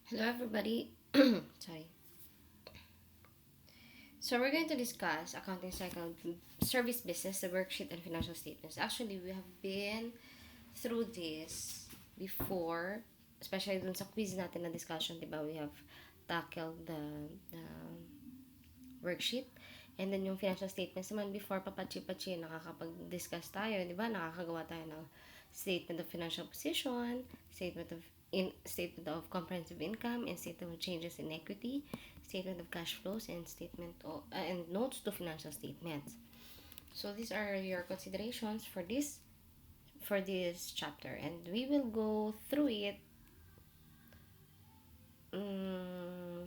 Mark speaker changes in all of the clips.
Speaker 1: Hello, everybody. Sorry. So we're going to discuss accounting cycle, service business, the worksheet, and financial statements. Actually, we have been through this before, especially dun sa quiz natin na discussion, diba? We have tackled the worksheet. And then yung financial statements naman before papachi-pachi, nakakapag-discuss tayo, di ba? Nakakagawa tayo ng statement of financial position, statement of comprehensive income, and statement of changes in equity, statement of cash flows, and and notes to financial statements. So these are your considerations for this chapter, and we will go through it um,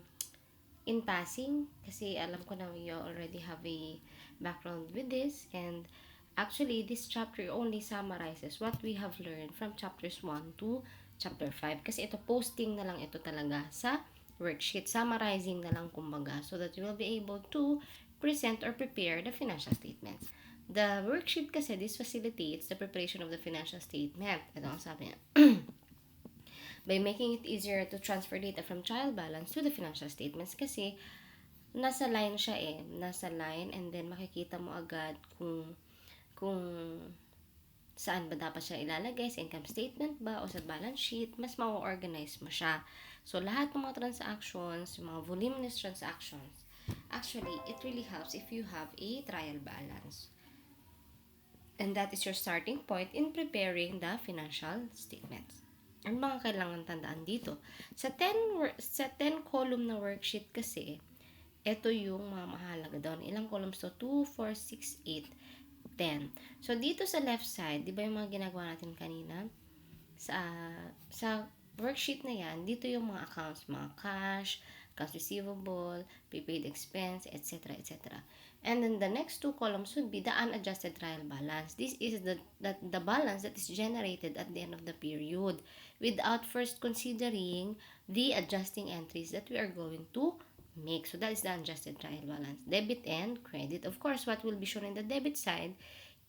Speaker 1: in passing kasi alam ko na you already have a background with this, and actually this chapter only summarizes what we have learned from chapters 1 to chapter 5 kasi ito posting na lang ito talaga sa worksheet, summarizing na lang kumbaga, so that you will be able to present or prepare the financial statements. The worksheet kasi, this facilitates the preparation of the financial statement. Ito ang sabi niya. By making it easier to transfer data from trial balance to the financial statements kasi nasa line siya nasa line, and then makikita mo agad kung saan ba dapat siya ilalagay, sa income statement ba o sa balance sheet, mas ma-organize mo siya. So lahat ng mga transactions, yung mga voluminous transactions, actually it really helps if you have a trial balance. And that is your starting point in preparing the financial statements. Ang mga kailangan tandaan dito, sa 10 column na worksheet kasi, ito yung mga mahalaga doon. Ilang columns to? 2, 4, 6, 8, 10. So, dito sa left side, di ba yung mga ginagawa natin kanina? Sa worksheet na yan, dito yung mga accounts, mga cash, accounts receivable, prepaid expense, etc. etc. And then the next two columns would be the unadjusted trial balance. This is the balance that is generated at the end of the period without first considering the adjusting entries that we are going to make. So that is the unadjusted trial balance. Debit and credit. Of course, what will be shown in the debit side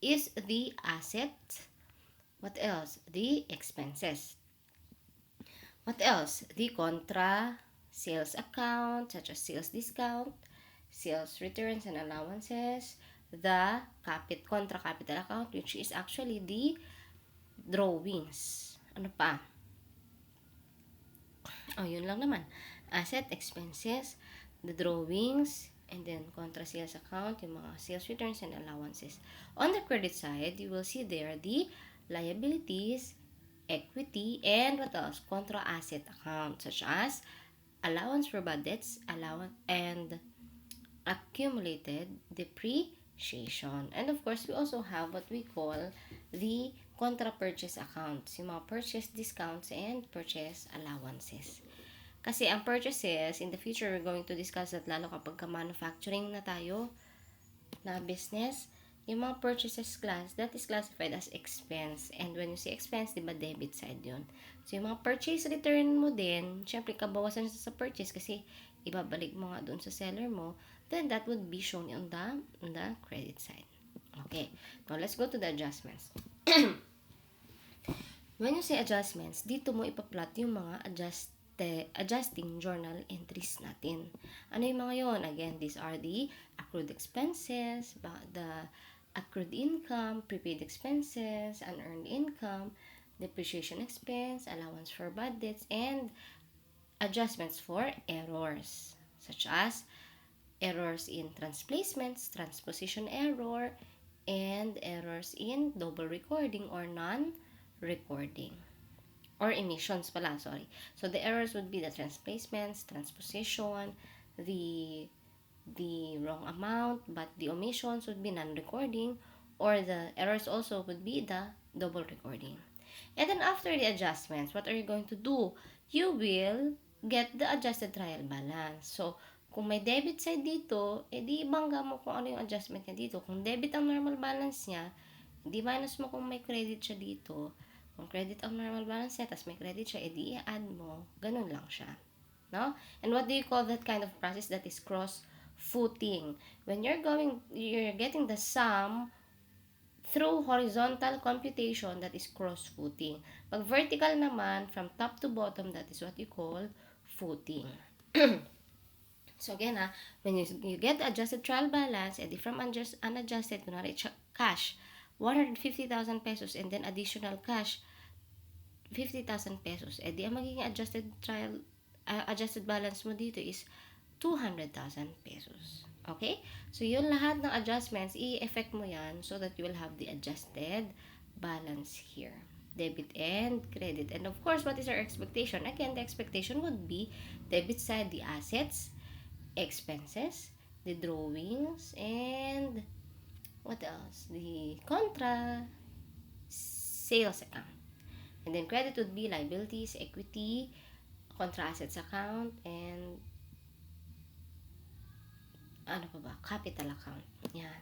Speaker 1: is the asset. What else? The expenses. What else? The contra sales account, such as sales discount, sales returns and allowances, the contra capital account, which is actually the drawings. Ano pa? Oh, yun lang naman. Asset, expenses, the drawings, and then contra sales account, yung mga sales returns and allowances. On the credit side, you will see there the liabilities, equity, and what else? Contra asset account, such as allowance for bad debts, allowance, and accumulated depreciation. And of course, we also have what we call the contra purchase accounts, yung mga purchase discounts and purchase allowances. Kasi ang purchases, in the future, we're going to discuss that lalo kapag manufacturing na tayo na business, yung mga purchases class, that is classified as expense. And when you say expense, di ba debit side yun. So, yung mga purchase return mo din, syempre, kabawasan sa purchase kasi ibabalik mo nga doon sa seller mo, then that would be shown on the credit side. Okay. Now, let's go to the adjustments. When you say adjustments, dito mo ipa-plot yung mga adjusting journal entries natin. Ano yung mga yon? Again, these are the accrued expenses, the accrued income, prepaid expenses, unearned income, depreciation expense, allowance for bad debts, and adjustments for errors, such as errors in transplacements, transposition error, and errors in double recording or non-recording. Or emissions pala, sorry. So the errors would be the transplacements, transposition, the wrong amount, but the omissions would be non-recording, or the errors also would be the double recording. And then after the adjustments, what are you going to do? You will get the adjusted trial balance. So, kung may debit side dito, edi ibangga mo kung ano yung adjustment niya dito. Kung debit ang normal balance niya, di minus mo kung may credit siya dito. Kung credit ang normal balance niya, tapos may credit siya, edi i-add mo. Ganun lang siya. No? And what do you call that kind of process? That is cross-footing. When you're getting the sum through horizontal computation, that is cross-footing. Pag vertical naman, from top to bottom, that is what you call footing. So again, when you get the adjusted trial balance, edi from unadjusted, kunwari cash, 150,000 pesos, and then additional cash, 50,000 pesos. Edi ang magiging adjusted balance mo dito is 200,000 pesos. Okay? So, yun lahat ng adjustments, i-effect mo yan so that you will have the adjusted balance here. Debit and credit. And of course, what is our expectation? Again, the expectation would be debit side, the assets, expenses, the drawings, and what else? The contra sales account. And then credit would be liabilities, equity, contra assets account, and ano pa ba? Capital account. Yan.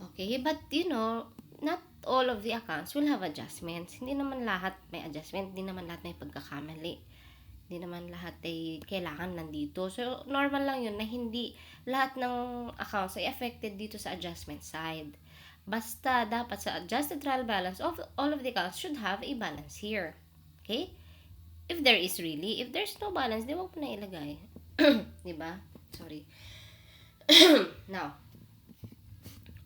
Speaker 1: Okay, but not all of the accounts will have adjustments. Hindi naman lahat may adjustment, hindi naman lahat may pagkakamali. Hindi naman lahat ay kailangan nandito. So, normal lang yun na hindi lahat ng accounts ay affected dito sa adjustment side. Basta, dapat sa adjusted trial balance, all of the accounts should have a balance here. Okay? If there is really, if there's no balance, di wag mo na ilagay. Diba? Sorry. Now,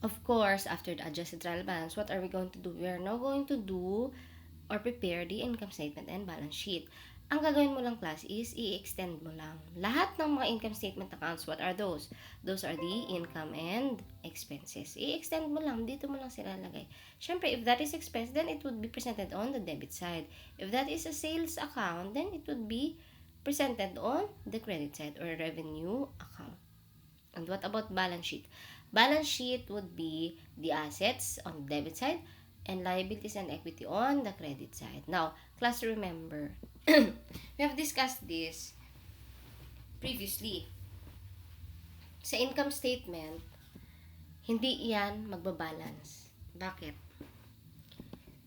Speaker 1: of course, after the adjusted trial balance, what are we going to do? We are now going to do or prepare the income statement and balance sheet. Ang gagawin mo lang, class, is i-extend mo lang. Lahat ng mga income statement accounts, what are those? Those are the income and expenses. I-extend mo lang. Dito mo lang sila lagay. Siyempre, if that is expense, then it would be presented on the debit side. If that is a sales account, then it would be presented on the credit side or revenue account. And what about balance sheet? Balance sheet would be the assets on the debit side and liabilities and equity on the credit side. Now, class, remember, we have discussed this previously. Sa income statement, hindi yan magbabalance. Bakit?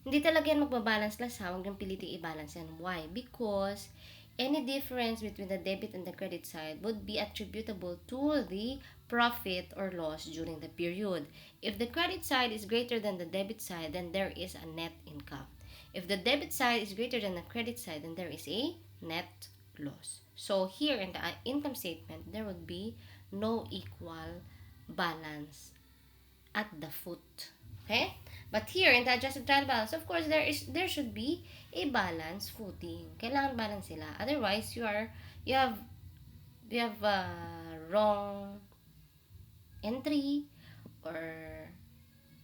Speaker 1: Hindi talaga yan magbabalance lang sa huwag nang piliting i-balance yan. Why? Because any difference between the debit and the credit side would be attributable to the profit or loss during the period. If the credit side is greater than the debit side, then there is a net income. If the debit side is greater than the credit side, then there is a net loss. So here in the income statement, there would be no equal balance at the foot. Okay? But here in the adjusted trial balance, of course, there should be a balance footing. Kailangan balance sila. Otherwise, you have wrong entry, or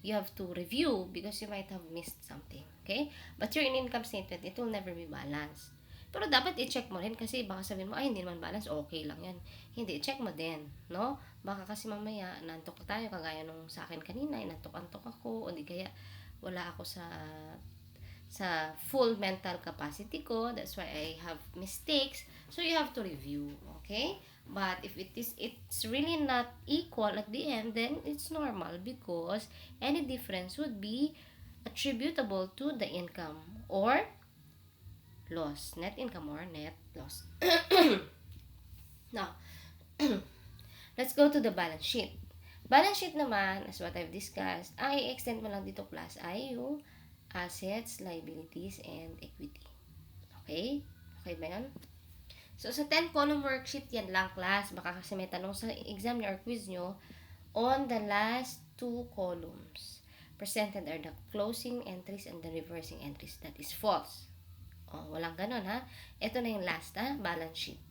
Speaker 1: you have to review because you might have missed something. Okay? But here in income statement, it will never be balanced. Pero dapat i-check mo rin kasi baka sabihin mo, ay, hindi naman balance, okay lang yan. Hindi, check mo din, no? Baka kasi mamaya, nantok tayo, kagaya nung sa akin kanina, nantok-antok ako, o di kaya wala ako sa full mental capacity ko, that's why I have mistakes. So, you have to review, okay? But if it's really not equal at the end, then it's normal because any difference would be attributable to the income or loss, net income or net loss. Now, let's go to the balance sheet. Balance sheet naman, as what I've discussed, ay extend mo lang dito, class, ay yung assets, liabilities, and equity. Okay? Okay ba yan? So, sa 10-column worksheet, yan lang, class. Baka kasi may tanong sa exam niyo or quiz nyo on the last 2 columns. Presented are the closing entries and the reversing entries. That is false. Oh, walang ganun, ha? Ito na yung last, balance sheet.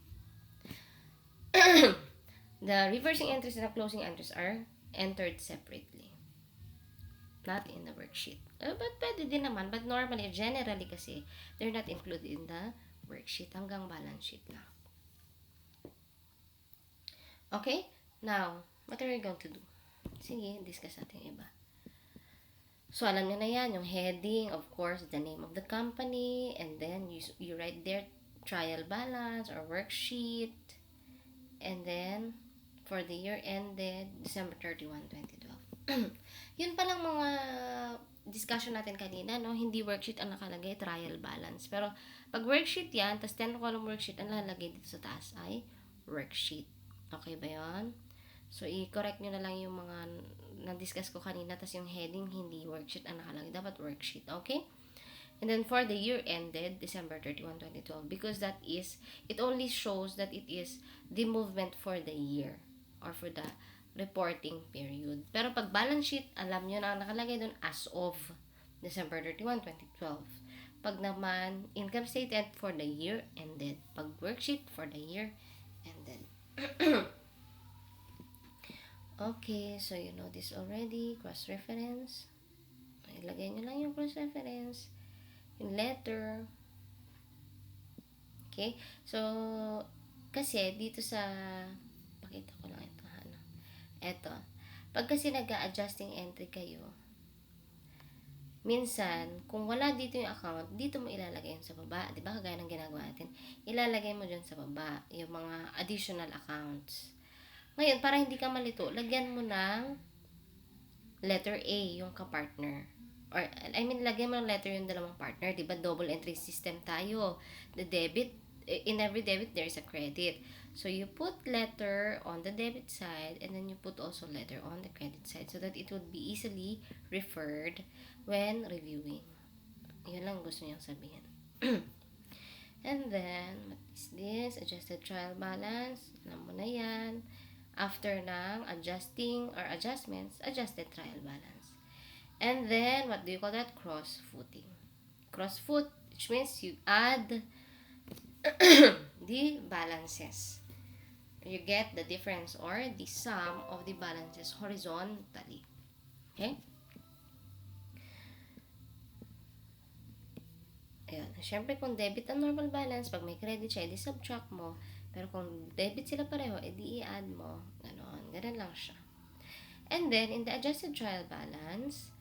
Speaker 1: The reversing entries and the closing entries are entered separately. Not in the worksheet. But pwede din naman. But normally, generally kasi, they're not included in the worksheet. Hanggang balance sheet na. Okay? Now, what are we going to do? Sige, discuss natin iba. So, alam nyo na yan, yung heading, of course, the name of the company, and then you write there trial balance or worksheet, and then for the year ended December 31, 2012. Yun palang mga discussion natin kanina, no? Hindi worksheet ang nakalagay, trial balance. Pero pag worksheet yan, tas 10-column worksheet ang lalagay dito sa taas ay worksheet. Okay ba yun? So, i-correct nyo na lang yung mga na-discuss ko kanina, tas yung heading, hindi worksheet ang nakalagay. Dapat worksheet, okay? And then for the year ended December 31, 2012, because it only shows that it is the movement for the year or for the reporting period. Pero pag balance sheet, alam nyo na nakalagay doon as of December 31, 2012. Pag naman income statement for the year ended. Pag worksheet for the year ended. Okay, so you know this already. Cross-reference. Ilagay nyo lang yung cross-reference. Yung letter. Okay? So, kasi dito sa pakita ko lang ito. Ano? Ito. Pag kasi nag-a-adjusting entry kayo, minsan, kung wala dito yung account, dito mo ilalagay yun sa baba. Diba? Kagaya ng ginagawa natin. Ilalagay mo dyan sa baba yung mga additional accounts. Ngayon, para hindi ka malito, lagyan mo ng letter A yung ka-partner. Or, I mean, lagyan mo ng letter yung dalawang partner. Diba? Double entry system tayo. The debit, in every debit, there is a credit. So, you put letter on the debit side and then you put also letter on the credit side so that it would be easily referred when reviewing. Yun lang gusto niyang sabihin. And then, what is this? Adjusted trial balance. Alam mo na yan. After ng adjusting or adjustments, adjusted trial balance. And then, what do you call that? Cross-footing. Cross-foot, which means you add the balances. You get the difference or the sum of the balances horizontally. Okay? Ayan. Siyempre, kung debit ang normal balance, pag may credit siya, edi subtract mo. Pero kung debit sila pareho, edi i-add mo. Ganon. Ganon lang siya. And then, in the adjusted trial balance,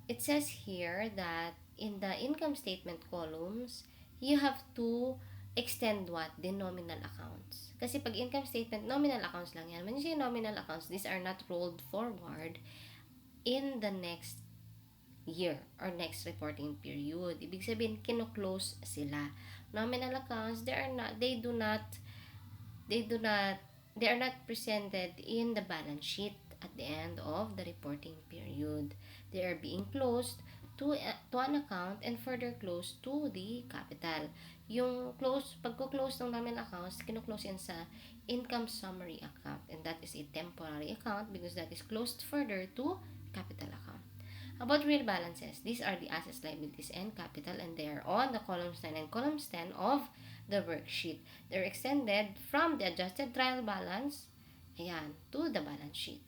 Speaker 1: it says here that in the income statement columns, you have to extend what? The nominal accounts. Kasi pag income statement, nominal accounts lang yan. When you say nominal accounts, these are not rolled forward in the next year or next reporting period. Ibig sabihin, kino-close sila. Nominal accounts, they are not presented in the balance sheet at the end of the reporting period. They are being closed to an account and further closed to the capital. Yung pagko-close ng nominal accounts, kino-close yan sa income summary account, and that is a temporary account because that is closed further to capital account. About real balances, these are the assets, liabilities, and capital, and they are on the columns 9 and columns 10 of the worksheet. They're extended from the adjusted trial balance, ayan, to the balance sheet.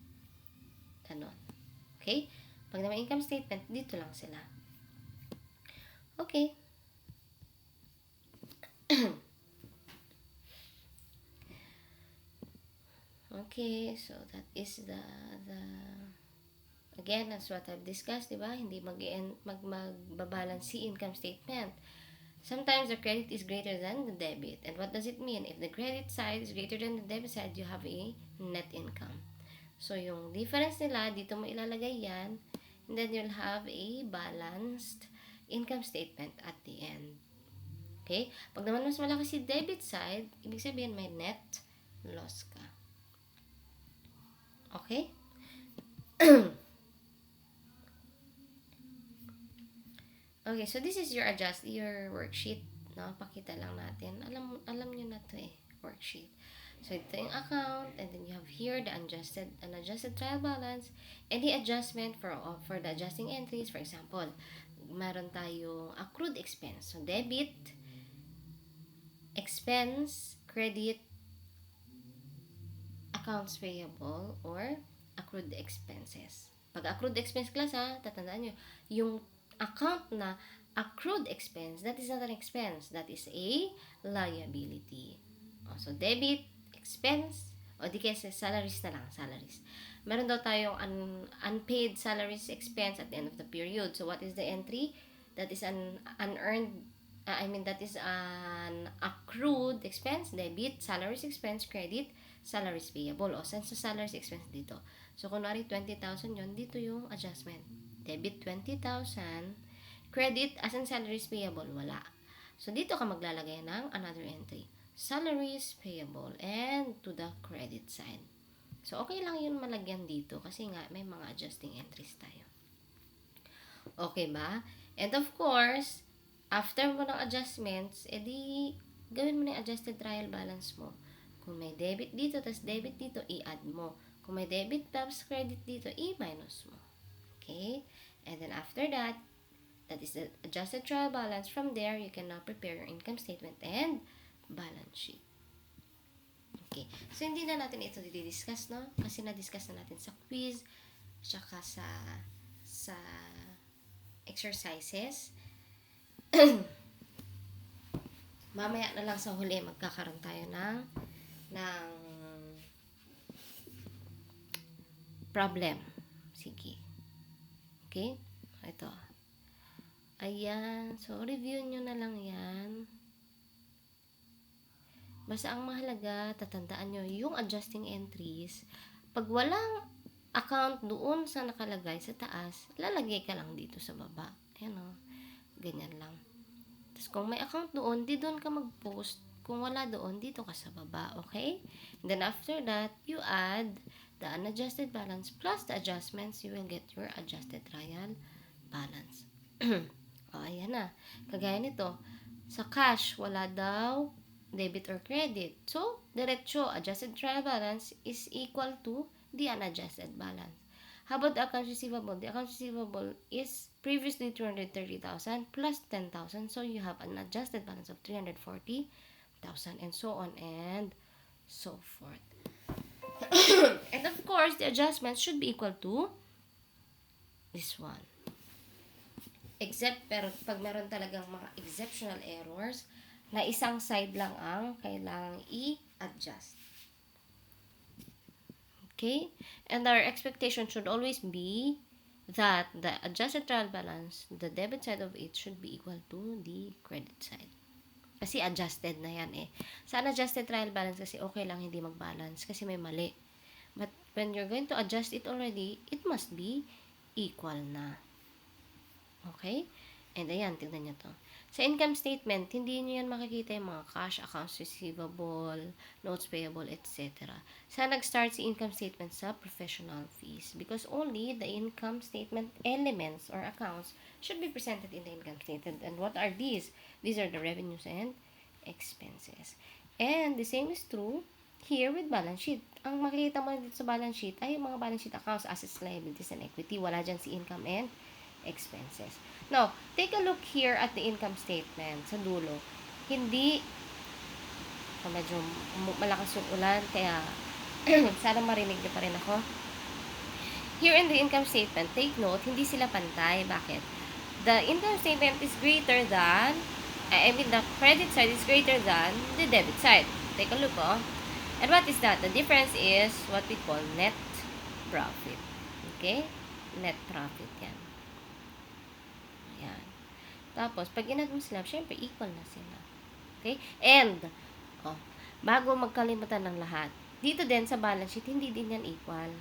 Speaker 1: Ganon. Okay? Pag naman income statement, dito lang sila. Okay. Okay, so that is the again, that's what I've discussed, diba? Hindi magbabalance si income statement. Sometimes the credit is greater than the debit. And what does it mean? If the credit side is greater than the debit side, you have a net income. So, yung difference nila, dito mo ilalagay yan. And then you'll have a balanced income statement at the end. Okay? Pag naman mas malaki si debit side, ibig sabihin may net loss ka. Okay? Okay, so this is your worksheet, no? Pakita lang natin. Alam niyo na 'to worksheet. So ito yung account, and then you have here the unadjusted trial balance and the adjustment for the adjusting entries. For example, meron tayong accrued expense. So debit, expense, credit, accounts payable, or accrued expenses. Pag accrued expense class, tatandaan nyo, yung account na accrued expense, that is not an expense. That is a liability. So, debit, expense, o di kaya salaries na lang, salaries. Meron daw tayong unpaid salaries expense at the end of the period. So, what is the entry? That is an that is an accrued expense, debit, salaries expense, credit, salaries payable. O, saan sa salaries expense dito? So, kunwari 20,000 yon, dito yung adjustment. Debit 20,000, credit as in salaries payable, wala. So, dito ka maglalagay ng another entry. Salaries payable and to the credit side. So, okay lang yun malagyan dito kasi nga may mga adjusting entries tayo. Okay ba? And of course, after mo ng adjustments, edi gawin mo na yung adjusted trial balance mo. Kung may debit dito, tas debit dito, i-add mo. Kung may debit plus credit dito, i-minus mo. Okay? And then after that, that is the adjusted trial balance. From there, you can now prepare your income statement and balance sheet. Okay. So, hindi na natin ito didiscuss, no? Kasi na-discuss na natin sa quiz, tsaka sa exercises. Mamaya na lang sa huli, magkakaroon tayo ng problem. Sige. Okay? Ito. Ayan. So, review nyo na lang yan. Basta ang mahalaga, tatandaan nyo, yung adjusting entries, pag walang account doon sa nakalagay sa taas, lalagay ka lang dito sa baba. Ayan o. Ganyan lang. Tapos kung may account doon, di doon ka mag-post. Kung wala doon, dito ka sa baba. Okay? And then after that, you add the unadjusted balance plus the adjustments, you will get your adjusted trial balance. O, ayan na. Kagaya nito, sa cash, wala daw debit or credit. So, diretso, adjusted trial balance is equal to the unadjusted balance. How about the accounts receivable? The accounts receivable is previously 230,000 plus 10,000. So, you have an adjusted balance of 340,000 and so on and so forth. And of course, the adjustments should be equal to this one. Except, pero pag meron talagang mga exceptional errors, na isang side lang ang kailangang i-adjust. Okay? And our expectation should always be that the adjusted trial balance, the debit side of it should be equal to the credit side. Kasi adjusted na yan eh. Sa unadjusted trial balance kasi okay lang hindi mag-balance kasi may mali. But when you're going to adjust it already, it must be equal na. Okay? And ayan, tignan nyo to. Sa income statement, hindi nyo yan makikita yung mga cash, accounts receivable, notes payable, etc. Saan nag-start si income statement? Sa professional fees. Because only the income statement elements or accounts should be presented in the income statement. And what are these? These are the revenues and expenses. And the same is true here with balance sheet. Ang makikita mo dito sa balance sheet ay yung mga balance sheet accounts, assets, liabilities, and equity. Wala dyan si income and expenses. Now, take a look here at the income statement sa dulo. Hindi, medyo malakas yung ulan, kaya sana marinig nyo pa rin ako. Here in the income statement, take note, hindi sila pantay. Bakit? The income statement is greater than, the credit side is greater than the debit side. Take a look, oh. And what is that? The difference is what we call net profit. Okay? Net profit yan. Ayan. Tapos, pag inad mo sila, syempre, equal na sila. Okay? And, bago magkalimutan ng lahat, dito din sa balance sheet, hindi din yan equal.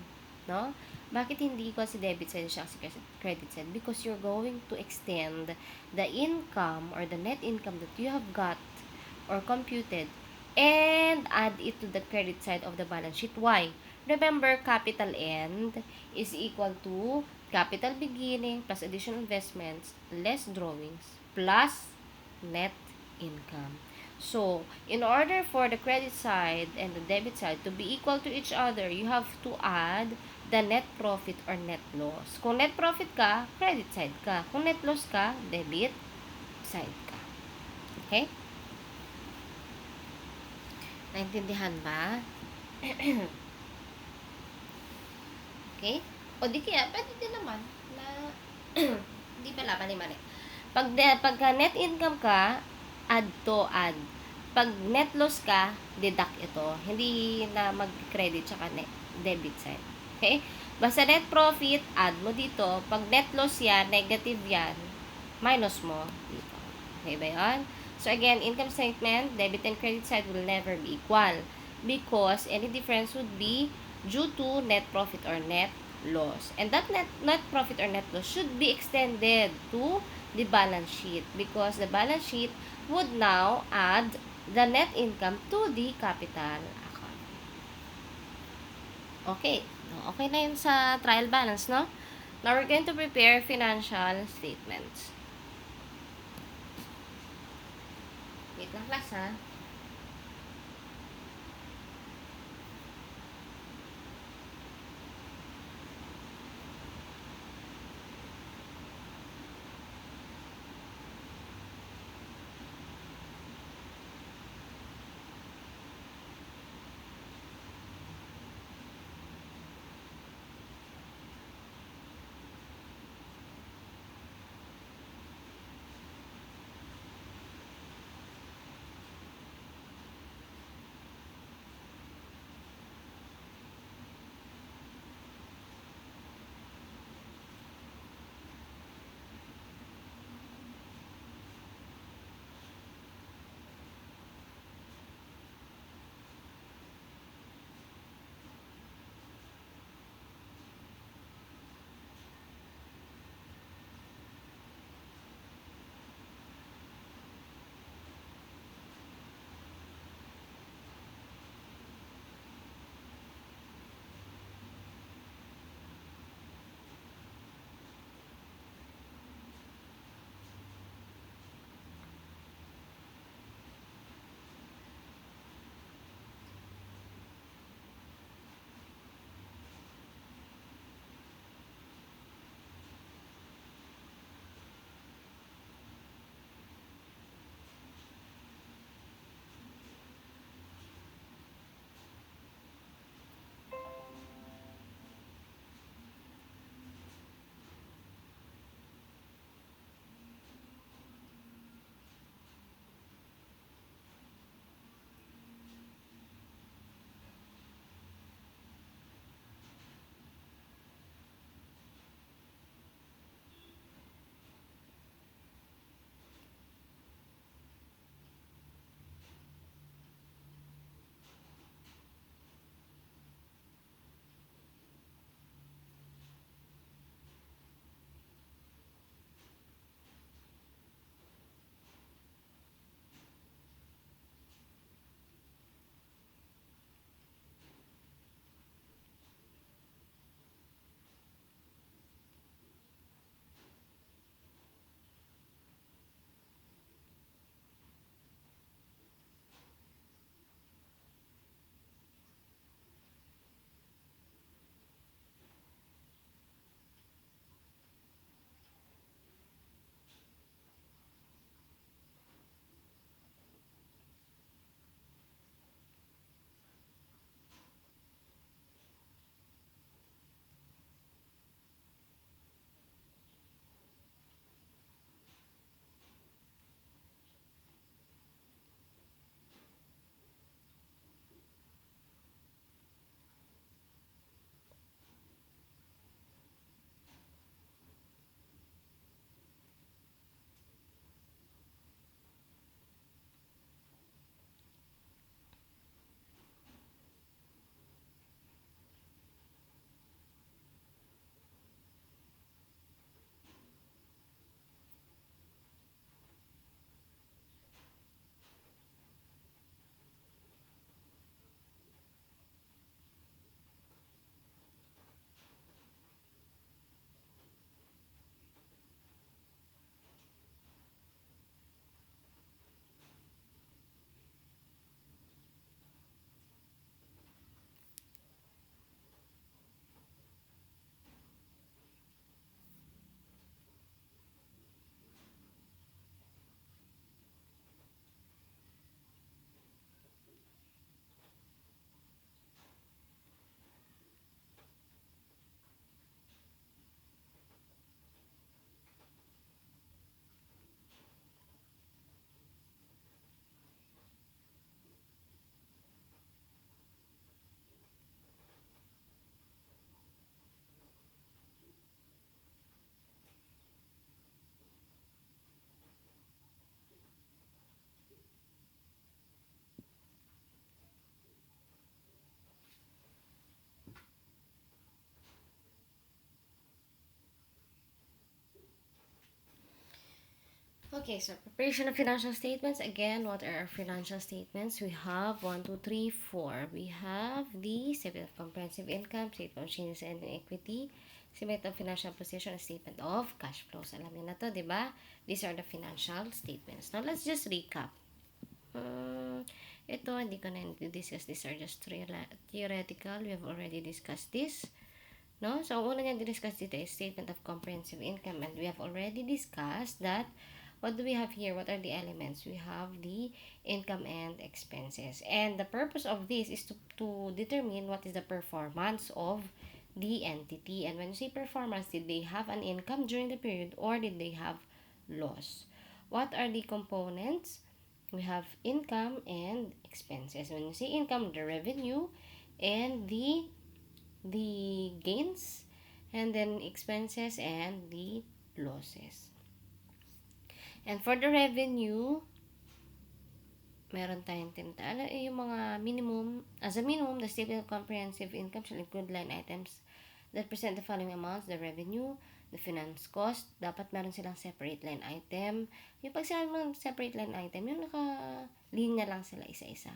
Speaker 1: No? Bakit hindi equal si debit side siya si credit side? Because you're going to extend the income or the net income that you have got or computed and add it to the credit side of the balance sheet. Why? Remember, capital end is equal to capital beginning plus additional investments less drawings plus net income. So, in order for the credit side and the debit side to be equal to each other, you have to add the net profit or net loss. Kung net profit ka, credit side ka. Kung net loss ka, debit side ka. Okay? Naintindihan ba? Okay? O di kaya, pwede din naman na hindi pala, mali-mali. Pagka net income ka, add to add. Pag net loss ka, deduct ito. Hindi na mag-credit tsaka debit side. Okay? Basta net profit, add mo dito. Pag net loss yan, negative yan, minus mo dito. Okay ba yun? So again, income statement, debit and credit side will never be equal because any difference would be due to net profit or net loss. And that net profit or net loss should be extended to the balance sheet because the balance sheet would now add the net income to the capital account. Okay. Okay na yun sa trial balance, no? Now we're going to prepare financial statements. Wait lang class ha. Okay, so preparation of financial statements. Again, what are our financial statements? We have one, two, three, four. We have the statement of comprehensive income, statement of changes in equity, Statement of financial position and statement of cash flows. Alam niyo na to, di ba? These are the financial statements. Now, let's just recap. Ito, hindi ko na discuss. These are just theoretical. We have already discussed this. No? So, ang una niya discuss dito is statement of comprehensive income. And we have already discussed that what do we have here? What are the elements? We have the income and expenses. And the purpose of this is to determine what is the performance of the entity. And when you say performance, did they have an income during the period or did they have loss? What are the components? We have income and expenses. When you say income, the revenue and the gains, and then expenses and the losses. And for the revenue, meron tayong tinatala yung mga minimum. As a minimum, the statement of comprehensive income shall include line items that present the following amounts: the revenue, the finance cost. Dapat meron silang separate line item. Yung pag sinabi mo separate line item, yung naka-linya lang sila isa-isa.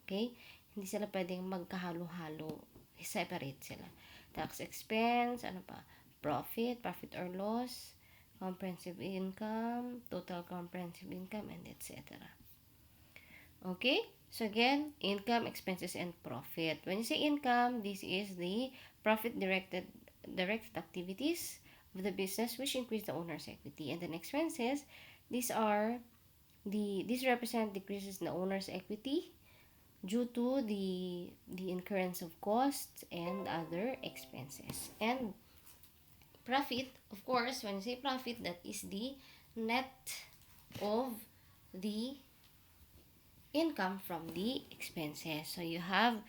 Speaker 1: Okay? Hindi sila pwedeng magkahalo-halo. Separate sila. Tax expense, ano pa? Profit or loss, comprehensive income, total comprehensive income, and etc. Okay? So again, income, expenses, and profit. When you say income, this is the profit directed activities of the business which increase the owner's equity. And then expenses, these represent decreases in the owner's equity due to the incurrence of costs and other expenses. And profit, of course, when you say profit, that is the net of the income from the expenses. So you have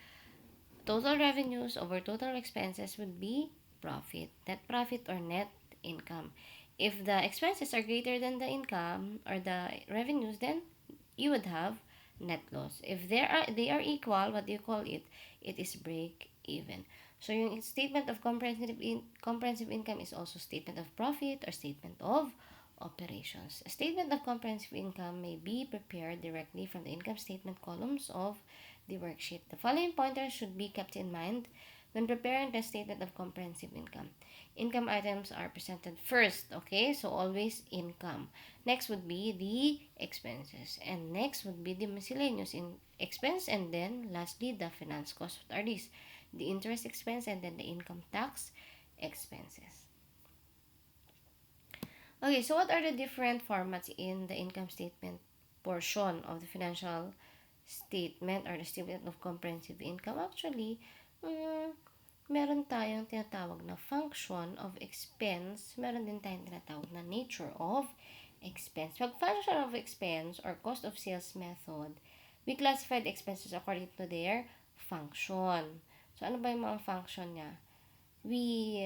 Speaker 1: total revenues over total expenses would be profit. Net profit or net income. If the expenses are greater than the income or the revenues, then you would have net loss. If they are equal, what do you call it? It is break even. So yung statement of comprehensive income is also statement of profit or statement of operations. A statement of comprehensive income may be prepared directly from the income statement columns of the worksheet. The following pointers should be kept in mind when preparing the statement of comprehensive income. Income items are presented first, okay? So always income. Next would be the expenses. And next would be the miscellaneous expense. And then lastly, the finance cost. What are these? The interest expense and then the income tax expenses. Okay, so what are the different formats in the income statement portion of the financial statement or the statement of comprehensive income? Actually, meron tayong tinatawag na function of expense. Meron din tayong tinatawag na nature of expense. Pag function of expense or cost of sales method, we classify the expenses according to their function. So, ano ba yung mga function niya? We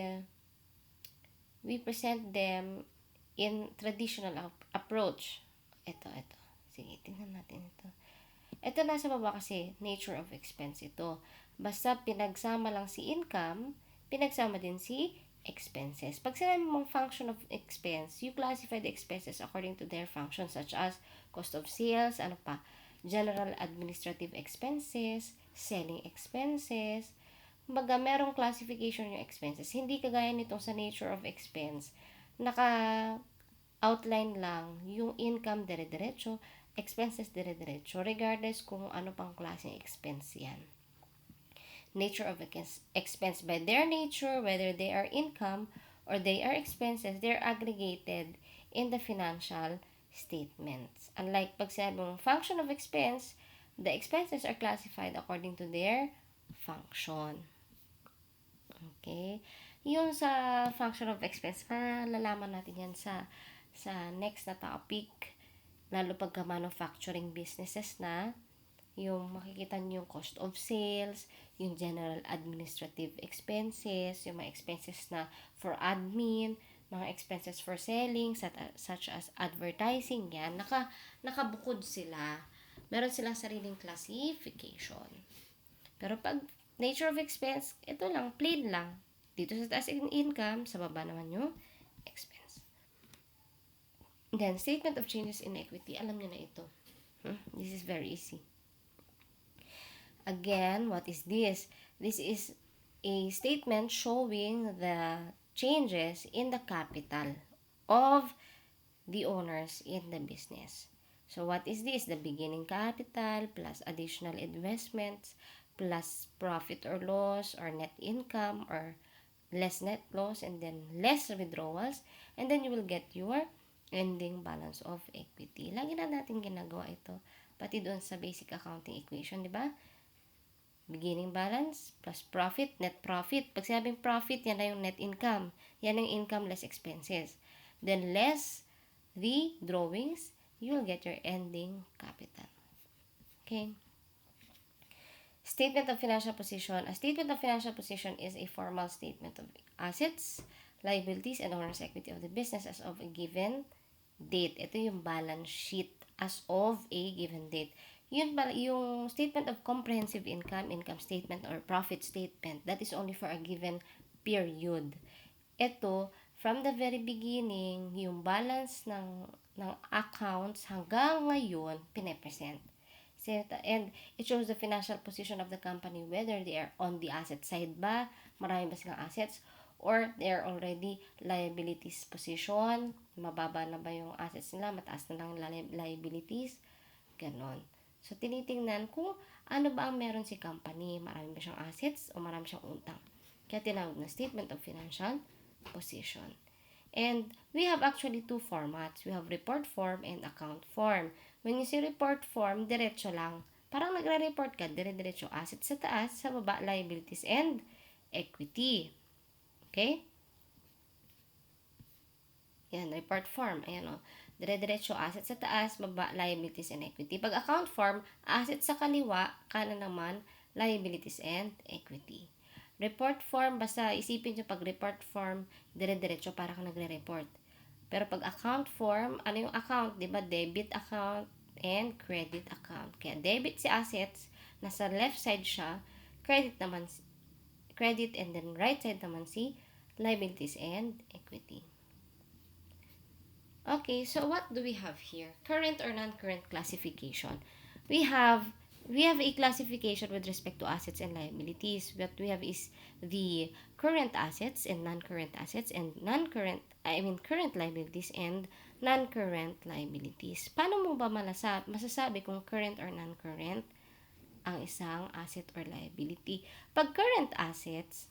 Speaker 1: present them in traditional approach. Ito. Sige, tingnan natin ito. Ito nasa baba kasi, nature of expense ito. Basta pinagsama lang si income, pinagsama din si expenses. Pag sinabi mong function of expense, you classify the expenses according to their function such as cost of sales, general administrative expenses, selling expenses. Kumbaga, merong classification yung expenses. Hindi kagaya nitong sa nature of expense. Outline lang yung income dire-diretso, expenses dire-diretso, regardless kung ano pang klaseng expense yan. Nature of expense, by their nature, whether they are income or they are expenses, they're aggregated in the financial statements. Unlike pag sinabing function of expense, the expenses are classified according to their function. Okay? Yung sa function of expense, malalaman natin yan sa next na topic. Lalo pagka manufacturing businesses na, yung makikita nyo yung cost of sales, yung general administrative expenses, yung mga expenses na for admin, mga expenses for selling, such as advertising, yan. Nakabukod sila. Meron silang sariling classification. Pero pag nature of expense, ito lang, plain lang. Dito sa taas income, sa baba naman yung expense. Then, statement of changes in equity. Alam niyo na ito. This is very easy. Again, what is this? This is a statement showing the changes in the capital of the owners in the business. So what is this? The beginning capital plus additional investments plus profit or loss or net income or less net loss and then less withdrawals, and then you will get your ending balance of equity. Lagi na natin ginagawa ito pati doon sa basic accounting equation, di ba? Beginning balance plus profit, net profit. Pag sinabing profit, yan na yung net income. Yan yung income less expenses. Then less the drawings, you will get your ending capital. Okay? Statement of financial position. A statement of financial position is a formal statement of assets, liabilities, and owner's equity of the business as of a given date. Ito yung balance sheet as of a given date. Yun pala, yung statement of comprehensive income, income statement, or profit statement, that is only for a given period. Ito, from the very beginning, yung balance ng accounts hanggang ngayon, pinapresent. And it shows the financial position of the company, whether they are on the asset side ba, marami ba silang assets, or they are already liabilities position, mababa na ba yung assets nila, mataas na lang liabilities, ganon. So, tinitingnan kung ano ba ang meron si company, marami ba siyang assets o marami siyang utang. Kaya tinawag na statement of financial position. And we have actually two formats. We have report form and account form. When you say report form, diretso lang. Parang nagre-report ka, dire-diretso. Assets sa taas, sa baba, liabilities and equity. Okay? Yan, report form. Ayan o. Dire-diretso, assets sa taas, baba, liabilities and equity. Pag account form, assets sa kaliwa, kanan naman, liabilities and equity. Report form, basta isipin nyo pag report form, dire-diretso para kang nagre-report. Pero pag account form, ano yung account? Diba? Debit account and credit account. Kaya debit si assets, nasa left side siya, credit and then right side naman si liabilities and equity. Okay, so what do we have here? Current or non-current classification. We have a classification with respect to assets and liabilities. What we have is the current assets and non-current assets and current liabilities and non-current liabilities. Paano mo ba masasabi kung current or non-current ang isang asset or liability? Pag current assets,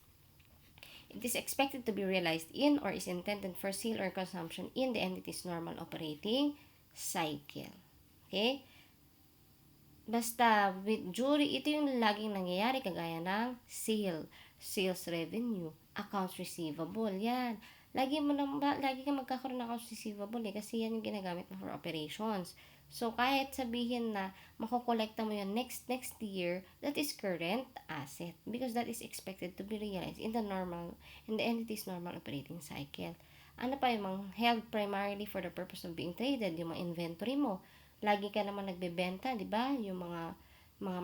Speaker 1: it is expected to be realized in or is intended for sale or consumption in the entity's normal operating cycle. Okay? Basta, ito yung laging nangyayari kagaya ng sales revenue, accounts receivable, yan. Lagi kang magkakaroon ng accounts receivable kasi yan yung ginagamit mo for operations. So, kahit sabihin na makukolekta mo yun next year, that is current asset because that is expected to be realized in the entity's normal operating cycle. Ano pa yung mga held primarily for the purpose of being traded, yung mga inventory mo. Lagi ka naman nagbebenta, di ba? Yung mga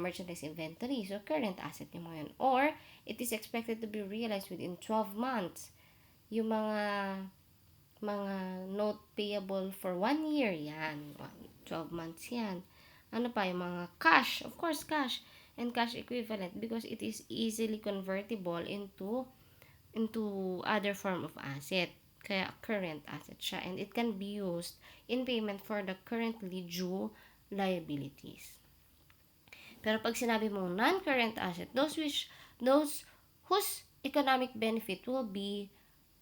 Speaker 1: merchandise inventory. So, current asset yung mga yun. Or, it is expected to be realized within 12 months. Yung mga note payable for 1 year, yan. 12 months yan. Ano pa, yung mga cash, of course cash, and cash equivalent because it is easily convertible into other form of asset. Kaya current asset siya and it can be used in payment for the currently due liabilities. Pero pag sinabi mong non-current asset, those whose economic benefit will be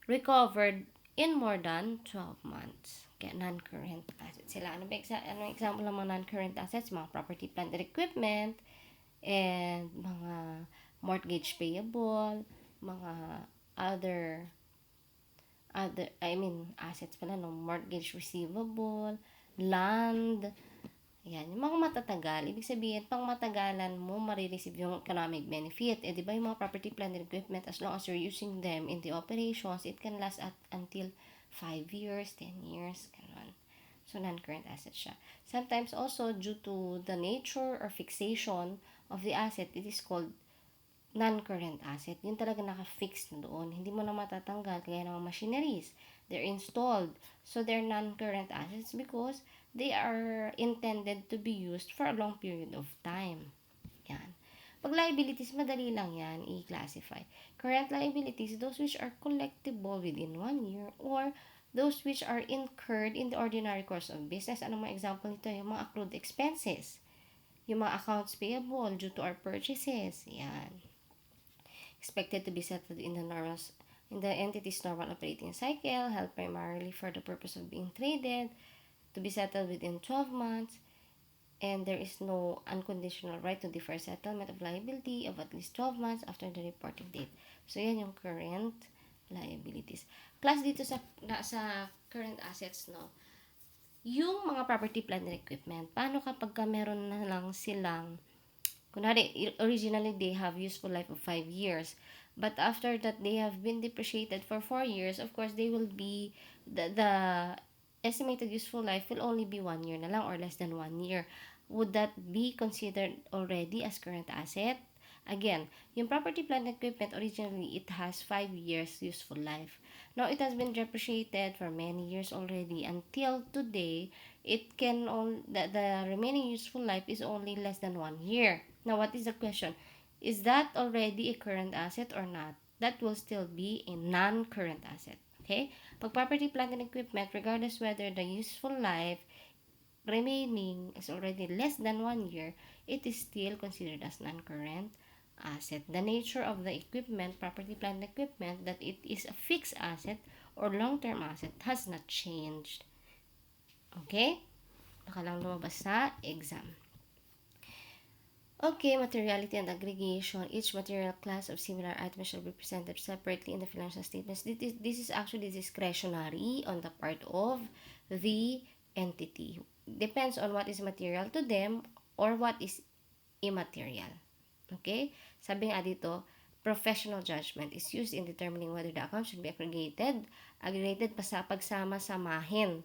Speaker 1: recovered in more than 12 months. Kaya non-current assets sila. Ano example ng mga non-current assets? Mga property, plant, and equipment, and mga mortgage payable, mga other assets pala, no? Mortgage receivable, land, yan, yung mga matatagal. Ibig sabihin, pang matagalan mo, marireceive yung economic benefit. Di ba yung mga property, plant, and equipment, as long as you're using them in the operations, it can last until 5 years, 10 years, ganun. So, non-current asset siya. Sometimes also, due to the nature or fixation of the asset, it is called non-current asset. Yun talaga naka-fix na doon. Hindi mo na matatanggal. Kaya ng machineries, they're installed. So, they're non-current assets because they are intended to be used for a long period of time. Yan. Pag liabilities, madali lang yan i-classify. Current liabilities, those which are collectible within 1 year or those which are incurred in the ordinary course of business. Anong mga example nito? Yung mga accrued expenses, yung mga accounts payable due to our purchases. Yan. Expected to be settled in the entity's normal operating cycle, held primarily for the purpose of being traded, to be settled within 12 months, and there is no unconditional right to defer settlement of liability of at least 12 months after the reporting date. So, yan yung current liabilities. Class dito sa current assets, no? Yung mga property, plant, and equipment, paano kapag meron na lang silang, kunwari, originally they have useful life of 5 years, but after that they have been depreciated for 4 years, of course, they will be, the estimated useful life will only be 1 year na lang or less than 1 year. Would that be considered already as current asset? Again, yung property, plant, and equipment, originally, it has 5 years useful life. Now, it has been depreciated for many years already. Until today, it can the remaining useful life is only less than 1 year. Now, what is the question? Is that already a current asset or not? That will still be a non-current asset. Okay? Pag property, plant, and equipment, regardless whether the useful life remaining is already less than 1 year, it is still considered as non-current asset. The nature of the equipment, property, plant, and equipment, that it is a fixed asset or long-term asset has not changed. Okay? Baka lang lumabas sa exam. Okay, materiality and aggregation. Each material class of similar items shall be presented separately in the financial statements. This is actually discretionary on the part of the entity. Depends on what is material to them or what is immaterial. Okay? Sabi nga dito, professional judgment is used in determining whether the account should be aggregated. Aggregated pagsama-samahin.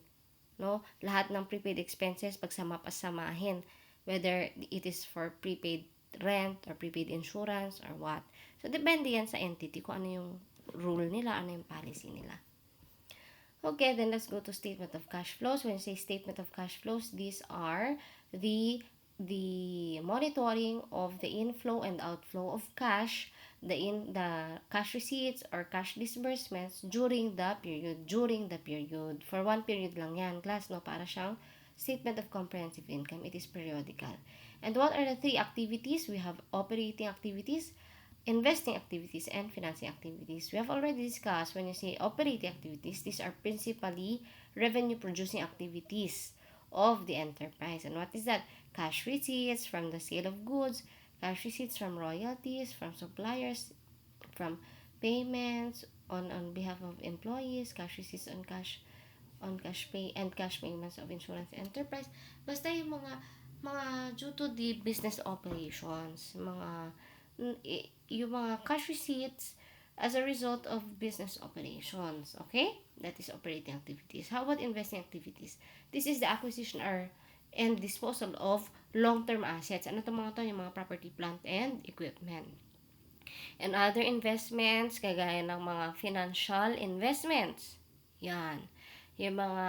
Speaker 1: No? Lahat ng prepaid expenses pagsama-samahin. Whether it is for prepaid rent or prepaid insurance or what. So, depende yan sa entity kung ano yung rule nila, ano yung policy nila. Okay, then let's go to statement of cash flows. When you say statement of cash flows, these are the monitoring of the inflow and outflow of cash, the cash receipts or cash disbursements during the period. For one period lang yan, class, no? Para siyang statement of comprehensive income. It is periodical. And what are the three activities? We have operating activities, investing activities, and financing activities. We have already discussed when you say operating activities, these are principally revenue-producing activities of the enterprise. And what is that? Cash receipts from the sale of goods, cash receipts from royalties, from suppliers, from payments on behalf of employees, cash receipts on cash pay and cash payments of insurance enterprise. Basta yung mga due to the business operations, yung mga cash receipts as a result of business operations. Okay? That is operating activities. How about investing activities? This is the acquisition and disposal of long-term assets. Ano itong mga to? Yung mga property, plant, and equipment. And other investments, kagaya ng mga financial investments. Yan. Yung mga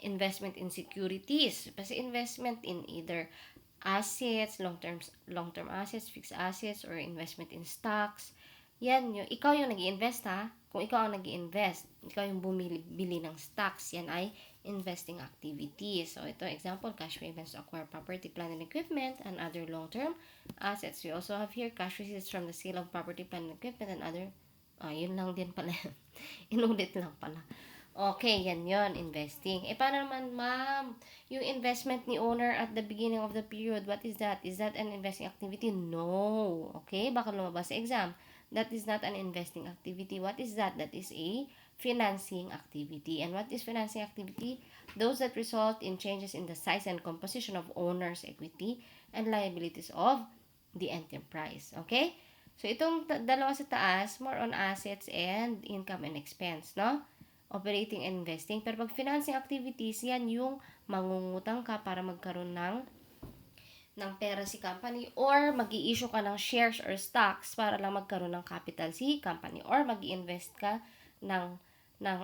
Speaker 1: investment in securities. Kasi investment in either assets, long-term assets, fixed assets, or investment in stocks. Yan, ikaw yung nag-i-invest, ha? Kung ikaw ang nag-i-invest, ikaw yung bumili ng stocks, yan ay investing activities. So, ito, example, cash payments to acquire property, plant, and equipment, and other long-term assets. We also have here cash receipts from the sale of property, plant, and equipment, and other, yun lang din pala. Inulit lang pala. Okay, yan yon, investing. Paano naman, ma'am? Yung investment ni owner at the beginning of the period, what is that? Is that an investing activity? No. Okay, baka lumabas sa exam. That is not an investing activity. What is that? That is a financing activity. And what is financing activity? Those that result in changes in the size and composition of owner's equity and liabilities of the enterprise. Okay? So, itong dalawa sa taas, more on assets and income and expense, no? Operating and investing. Pero pag financing activities, yan yung mangungutang ka para magkaroon ng pera si company or mag-i-issue ka ng shares or stocks para lang magkaroon ng capital si company or mag-i-invest ka ng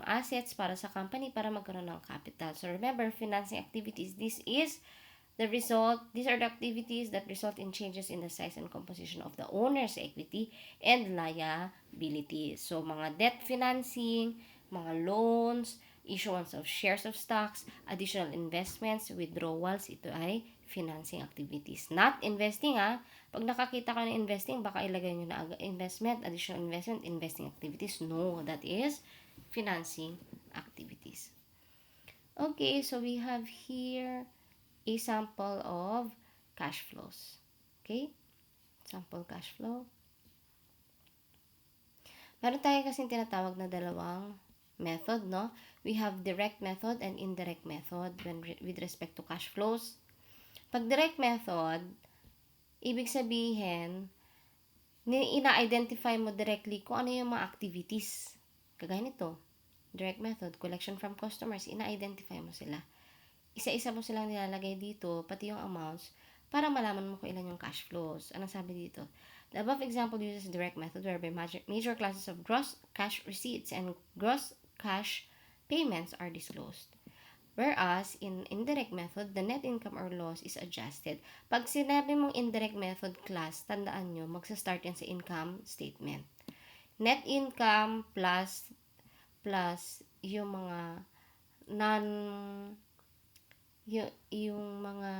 Speaker 1: assets para sa company para magkaroon ng capital. So remember, financing activities, this is These are the activities that result in changes in the size and composition of the owner's equity and liabilities. So, mga debt financing, mga loans, issuance of shares of stocks, additional investments, withdrawals, ito ay financing activities. Not investing Pag nakakita ka ng investing, baka ilagay nyo na investment, additional investment, investing activities. No, that is financing activities. Okay, so we have here a sample of cash flows. Okay? Sample cash flow. Meron tayo kasing tinatawag na dalawang method, no? We have direct method and indirect method with respect to cash flows. Pag direct method, ibig sabihin, ina-identify mo directly kung ano yung mga activities. Kagaya nito, direct method, collection from customers, ina-identify mo sila. Isa-isa mo silang nilalagay dito, pati yung amounts, para malaman mo kung ilan yung cash flows. Anong sabi dito? The above example uses direct method whereby major classes of gross cash receipts and gross cash payments are disclosed. Whereas, in indirect method, the net income or loss is adjusted. Pag sinabi mong indirect method class, tandaan nyo, magsa-start yan sa income statement. Net income plus yung mga non yung mga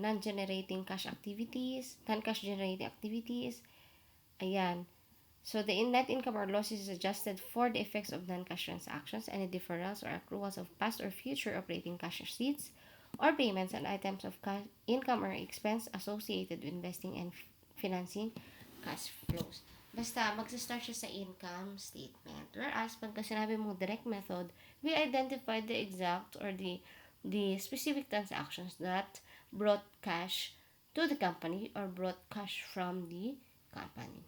Speaker 1: non-generating cash activities, non-cash generating activities. Ayan. So, the net income or losses is adjusted for the effects of non-cash transactions, any deferrals or accruals of past or future operating cash receipts, or payments and items of cash, income or expense associated with investing and financing cash flows. Basta, magsa-start siya sa income statement. Whereas, pagka sinabi mo direct method, we identify the exact or the specific transactions that brought cash to the company or brought cash from the company.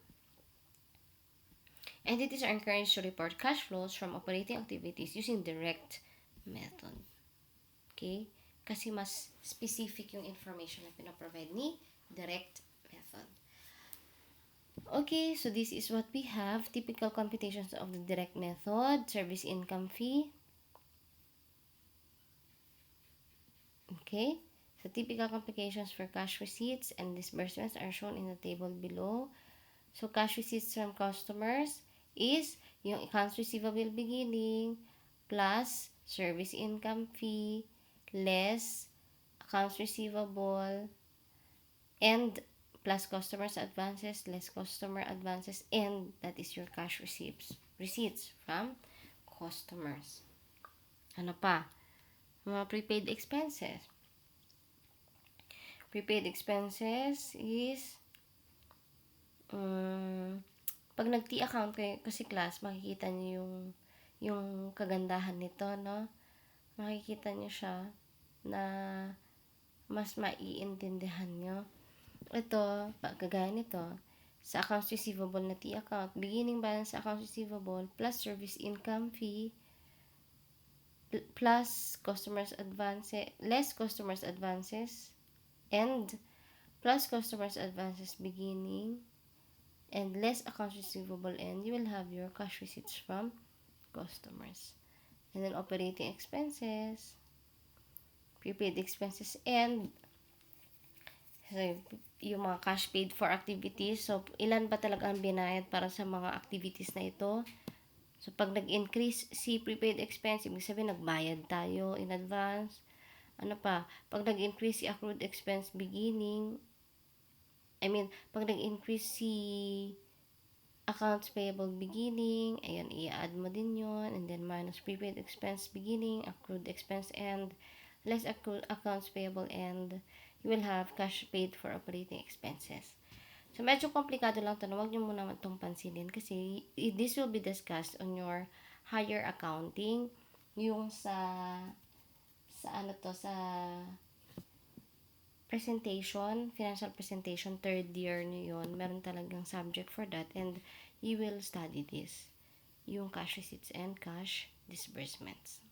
Speaker 1: Entities are encouraged to report cash flows from operating activities using direct method. Okay? Kasi mas specific yung information na pinaprovide ni direct method. Okay, so this is what we have. Typical computations of the direct method. Service income fee. Okay? So typical complications for cash receipts and disbursements are shown in the table below. So cash receipts from customers is yung accounts receivable beginning plus service income fee less accounts receivable and plus customers advances less customer advances, and that is your cash receipts from customers. Ano pa? Mga prepaid expenses. Prepaid expenses is pag nag-T account kayo, kasi class, makikita niyo yung kagandahan nito, no? Makikita niyo siya na mas maiintindihan niyo. Ito, kagaya nito, sa accounts receivable na T account, beginning balance sa accounts receivable plus service income fee plus customers advances, less customers advances, and plus customers advances beginning and less accounts receivable, and you will have your cash receipts from customers. And then operating expenses, prepaid expenses, and so, yung mga cash paid for activities. So, ilan ba talaga ang binayad para sa mga activities na ito? So, pag nag-increase si prepaid expense, ibig sabihin nagbayad tayo in advance. Ano pa? Pag nag-increase si accrued expense beginning, pag nag-increase si accounts payable beginning, ayan, i-add mo din yon, and then minus prepaid expense beginning, accrued expense end, less accrued accounts payable end, you will have cash paid for operating expenses. So, medyo komplikado lang ito. Huwag nyo muna itong pansinin kasi this will be discussed on your higher accounting, yung sa presentation, financial presentation, third year nyo yun. Meron talagang subject for that, and you will study this. Yung cash receipts and cash disbursements.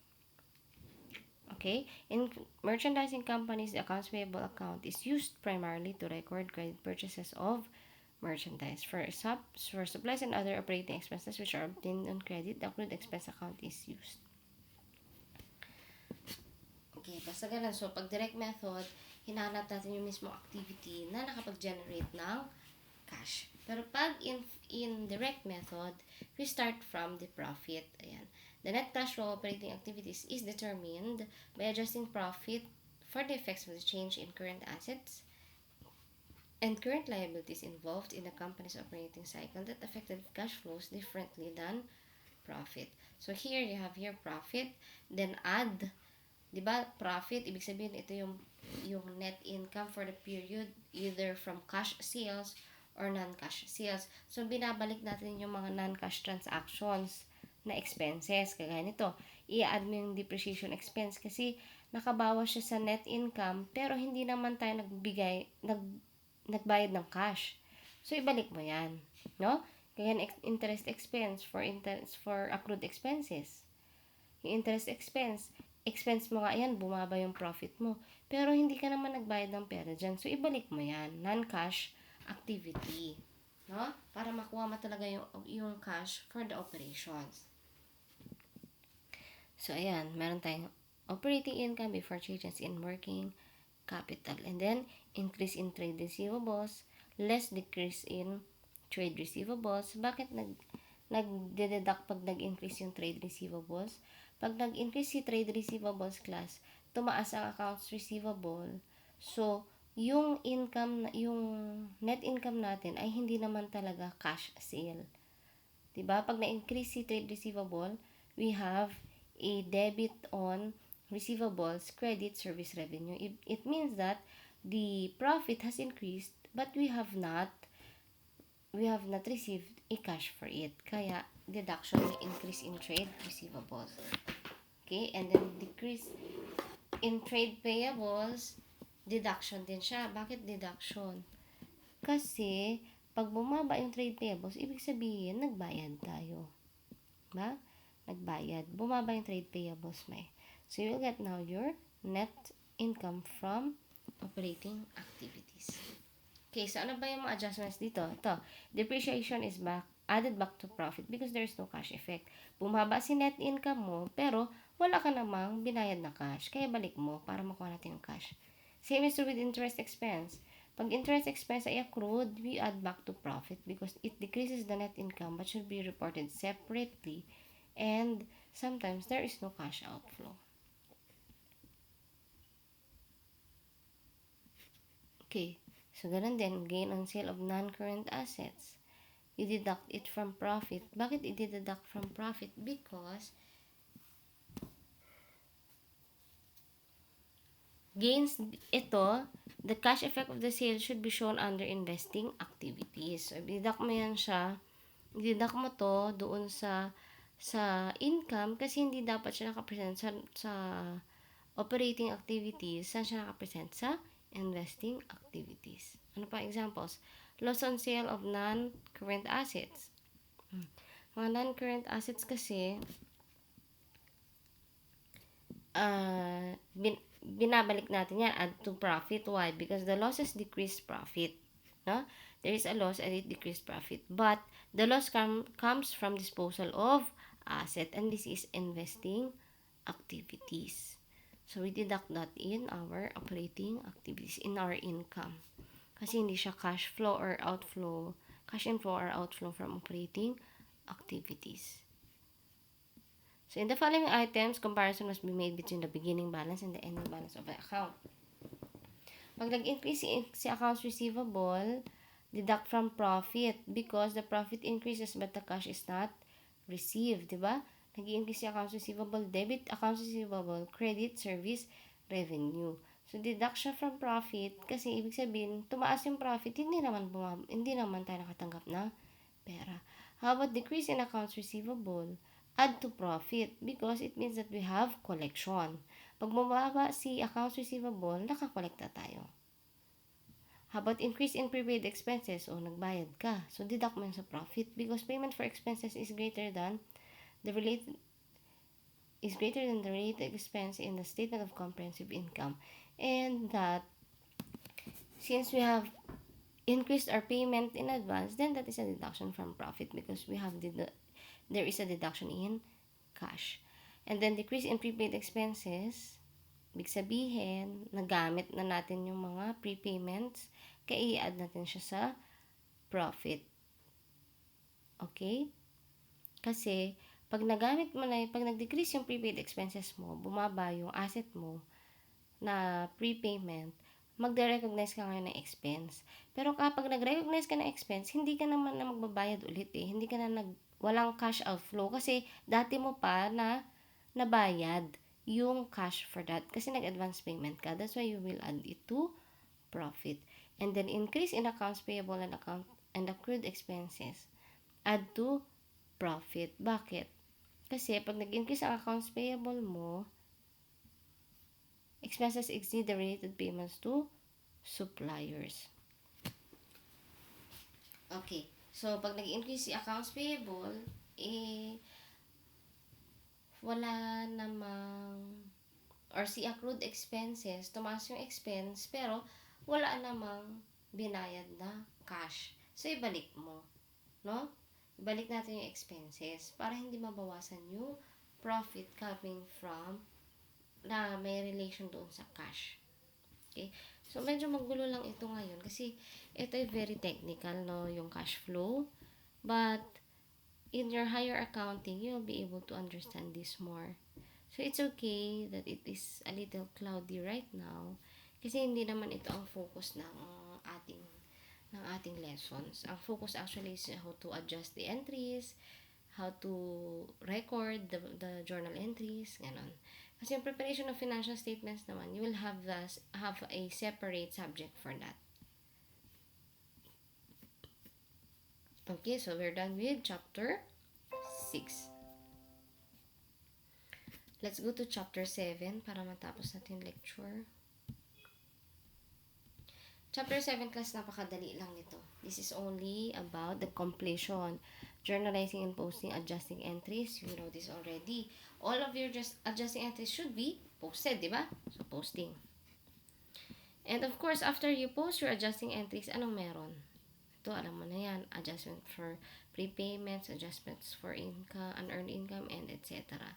Speaker 1: Okay? In merchandising companies, the accounts payable account is used primarily to record credit purchases of merchandise. For supplies and other operating expenses which are obtained on credit, the accrued expense account is used. Okay, basta ganun. So, pag direct method, hinahanap natin yung mismo activity na nakapag-generate ng cash. Pero pag in direct method, we start from the profit. Ayan. The net cash flow operating activities is determined by adjusting profit for the effects of the change in current assets and current liabilities involved in the company's operating cycle that affected cash flows differently than profit. So here you have here profit, then add, 'di ba? Profit ibig sabihin ito yung net income for the period either from cash sales or non-cash sales. So binabalik natin yung mga non-cash transactions na expenses. Kagaya nito, i-add mo yung depreciation expense kasi nakabawas siya sa net income pero hindi naman tayo nagbayad ng cash. So, ibalik mo yan. No? Kaya interest expense for accrued expenses. Yung interest expense mo nga yan, bumaba yung profit mo. Pero hindi ka naman nagbayad ng pera dyan. So, ibalik mo yan. Non-cash activity. No? Para makuha mo talaga yung cash for the operations. So, ayan. Meron tayong operating income before changes in working capital. And then, increase in trade receivables, less decrease in trade receivables. Bakit nagdededuct pag nag-increase yung trade receivables? Pag nag-increase si trade receivables class, tumaas ang accounts receivable. So, yung net income natin ay hindi naman talaga cash sale. 'Di ba? Pag na-increase si trade receivable, we have a debit on receivables, credit, service revenue. It means that the profit has increased but we have not received a cash for it. Kaya deduction may increase in trade receivables. Okay? And then decrease in trade payables, deduction din siya. Bakit deduction? Kasi pag bumaba yung trade payables, ibig sabihin nagbayad tayo. Ba? Nagbayad. Bumaba yung trade payables may. So, you will get now your net income from operating activities. Okay, so ano ba yung mga adjustments dito? Ito, depreciation is added back to profit because there's no cash effect. Bumaba si net income mo, pero wala ka namang binayad na cash. Kaya balik mo para makuha natin yung cash. Same is true with interest expense. Pag interest expense ay accrued, we add back to profit because it decreases the net income but should be reported separately and sometimes there is no cash outflow. Okay, so ganun din, gain on sale of non-current assets. I-deduct it from profit. Bakit i-deduct from profit? Because gains ito, the cash effect of the sale should be shown under investing activities. So, i-deduct mo yan siya. I-deduct mo to doon sa income kasi hindi dapat siya nakapresent sa operating activities. Saan siya nakapresent? Sa investing activities. Ano pa examples? Loss on sale of non-current assets. Mga non-current assets kasi binabalik natin yan, add to profit. Why? Because the losses decrease profit. No? There is a loss and it decreased profit. But the loss comes from disposal of asset and this is investing activities. So, we deduct that in our operating activities, in our income. Kasi hindi siya cash inflow or outflow from operating activities. So, in the following items, comparison must be made between the beginning balance and the ending balance of the account. Pag nag-increase si accounts receivable, deduct from profit because the profit increases but the cash is not received, di ba? Nag-increase si accounts receivable, debit accounts receivable, credit, service, revenue. So, deduct siya from profit kasi ibig sabihin, tumaas yung profit, hindi naman tayo nakatanggap na pera. How about decrease in accounts receivable? Add to profit because it means that we have collection. Pag bumaba si accounts receivable, nakakolekta tayo. How about increase in prepaid expenses? O, nagbayad ka. So, deduct mo yun sa profit because payment for expenses is greater than the related expense in the statement of comprehensive income. And that, since we have increased our payment in advance, then that is a deduction from profit because we have there is a deduction in cash. And then decrease in prepaid expenses, Ibig sabihin, nagamit na natin yung mga prepayments, kaya i-add natin siya sa profit. Okay? Kasi, pag nagamit mo na, pag nag-decrease yung prepaid expenses mo, bumaba yung asset mo na prepayment, magde-recognize ka ngayon ng expense. Pero kapag nag-recognize ka ng expense, hindi ka naman na magbabayad ulit eh. Hindi ka na walang cash outflow kasi dati mo pa na nabayad yung cash for that kasi nag-advance payment ka. That's why you will add it to profit. And then increase in accounts payable and accrued expenses. Add to profit. Bakit? Kasi pag nag-increase ang accounts payable mo, expenses exceed the related payments to suppliers. Okay. So, pag nag-increase si accounts payable, wala namang, or si accrued expenses, tumaas yung expense, pero wala namang binayad na cash. So, ibalik mo. No? Ibalik natin yung expenses para hindi mabawasan yung profit coming from na may relation doon sa cash. Okay? So, medyo magulo lang ito ngayon kasi ito ay very technical, no? Yung cash flow. But, in your higher accounting, you'll be able to understand this more. So, it's okay that it is a little cloudy right now kasi hindi naman ito ang focus ng ating lessons. Ang focus actually is how to adjust the entries, how to record the journal entries, ganon. Kasi yung preparation of financial statements naman, you will have a separate subject for that. Okay, so we're done with chapter 6. Let's go to chapter 7 para matapos natin lecture. Chapter 7 class, napakadali lang nito. This is only about the completion. Journalizing and posting adjusting entries. You know this already. All of your just adjusting entries should be posted, di ba? So, posting. And of course, after you post your adjusting entries, anong meron? Ito, alam mo na yan. Adjustment for prepayments, adjustments for income, unearned income, and etc.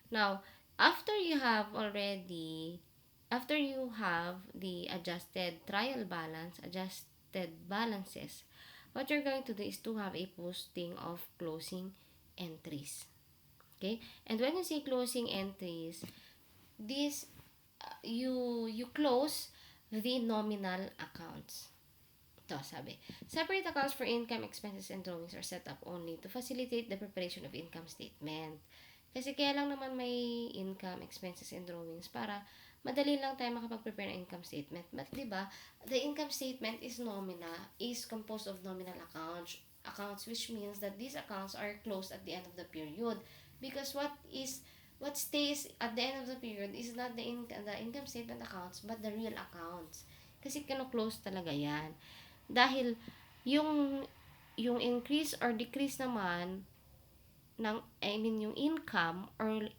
Speaker 1: Now, after you have the adjusted trial balance, adjusted balances, what you're going to do is to have a posting of closing entries. Okay? And when you say closing entries, this you close the nominal accounts. Ito, sabi, separate accounts for income, expenses, and drawings are set up only to facilitate the preparation of income statement. Kasi kaya lang naman may income, expenses, and drawings para madali lang tayo makapag-prepare ng income statement. But, di ba, the income statement is composed of nominal accounts, which means that these accounts are closed at the end of the period. Because what stays at the end of the period is not the income statement accounts, but the real accounts. Kasi kino-close talaga yan. Dahil, yung increase or decrease naman, yung income or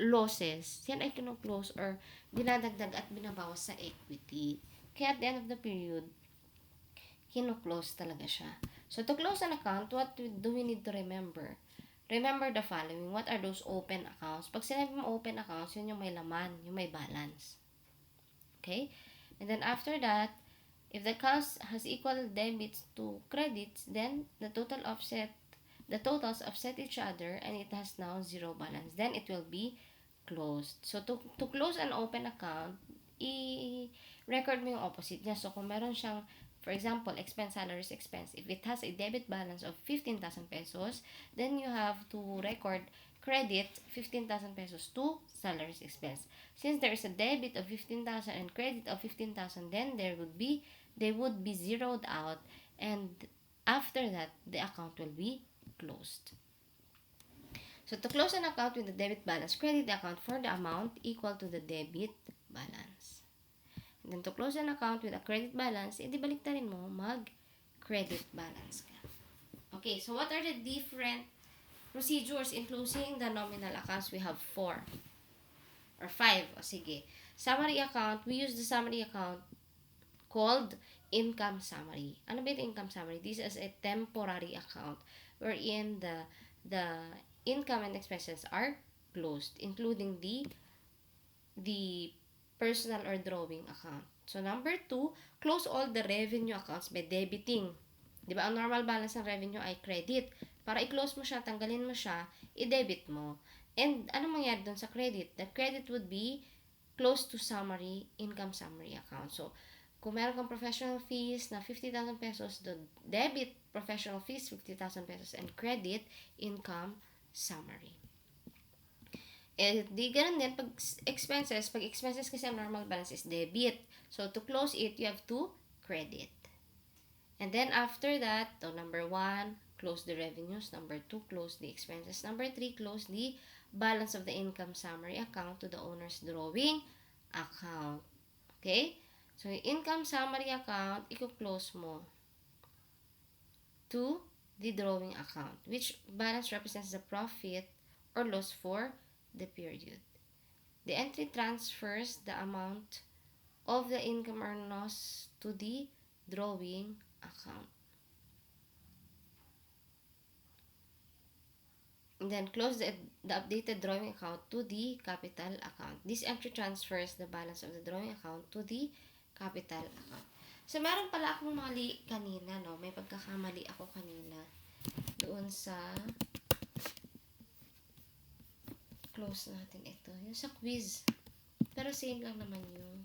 Speaker 1: losses, yan ay kino-close or dinadagdag at binabawas sa equity. Kaya at the end of the period, kino-close talaga siya. So, to close an account, what do we need to remember? Remember the following. What are those open accounts? Pag sinabi mo open accounts, yun yung may laman, yung may balance. Okay? And then after that, if the accounts has equal debits to credits, then the totals offset each other and it has now zero balance. Then it will be closed. So, to close an open account, i-record mo yung opposite niya. So, kung meron siyang, for example, expense, salaries, expense, if it has a debit balance of 15,000 pesos, then you have to record credit 15,000 pesos to salaries expense. Since there is a debit of 15,000 and credit of 15,000, then they would be zeroed out, and after that, the account will be closed. So, to close an account with the debit balance, credit the account for the amount equal to the debit balance. And then, to close an account with a credit balance, edi baliktarin mo, mag-credit balance ka. Okay, so what are the different procedures in closing the nominal accounts? We have 4 or 5. O sige. Summary account, we use the summary account called income summary. Ano ba yung income summary? This is a temporary account wherein the income and expenses are closed, including the personal or drawing account. So, number 2, close all the revenue accounts by debiting. Di ba, ang normal balance ng revenue ay credit. Para i-close mo siya, tanggalin mo siya, i-debit mo. And, ano mangyari doon sa credit? The credit would be close to summary, income summary account. So, kung meron kang professional fees na 50,000 pesos, the debit professional fees, 50,000 pesos, and credit, income summary. Eh, di ganun din, pag expenses kasi ang normal balance is debit. So, to close it, you have to credit. And then, after that, so number 1, close the revenues. Number 2, close the expenses. Number 3, close the balance of the income summary account to the owner's drawing account. Okay? So, yung income summary account, i-close mo to the drawing account, which balance represents the profit or loss for the period. The entry transfers the amount of the income or loss to the drawing account. And then close the updated drawing account to the capital account. This entry transfers the balance of the drawing account to the capital account. So, meron pala akong mali kanina, no? May pagkakamali ako kanina doon sa close natin ito. Yung sa quiz. Pero same lang naman yung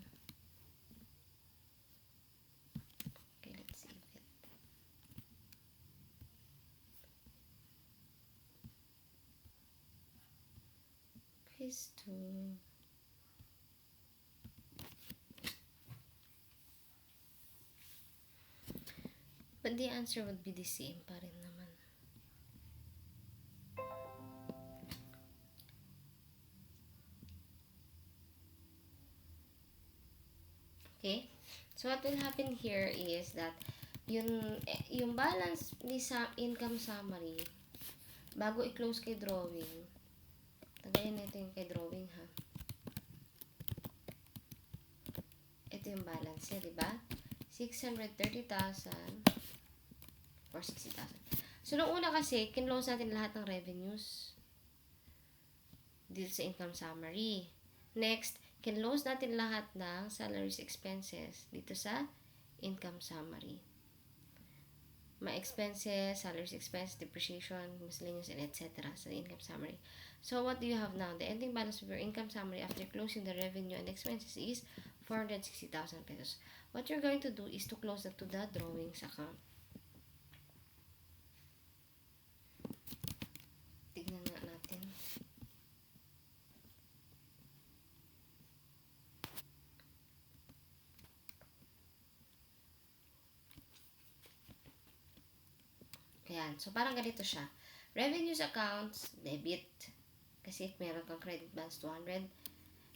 Speaker 1: okay, let's save it. Quiz 2. But the answer would be the same pa rin naman. Okay? So, what will happen here is that yung balance ni sa income summary, bago i-close kay drawing, tanggalin na ito yung kay drawing, ha? Ito yung balance niya, di ba? 630,000 or 60,000. So, nung una kasi, kinlose natin lahat ng revenues dito sa income summary. Next, kinlose natin lahat ng salaries expenses dito sa income summary. May expenses, salaries expense, depreciation, miscellaneous, and etc. sa income summary. So, what do you have now? The ending balance of your income summary after closing the revenue and expenses is 460,000 pesos. What you're going to do is to close that to the drawings account. Tignan nga natin. Ayan. So, parang ganito siya. Revenues accounts, debit. Kasi meron kang credit balance 200.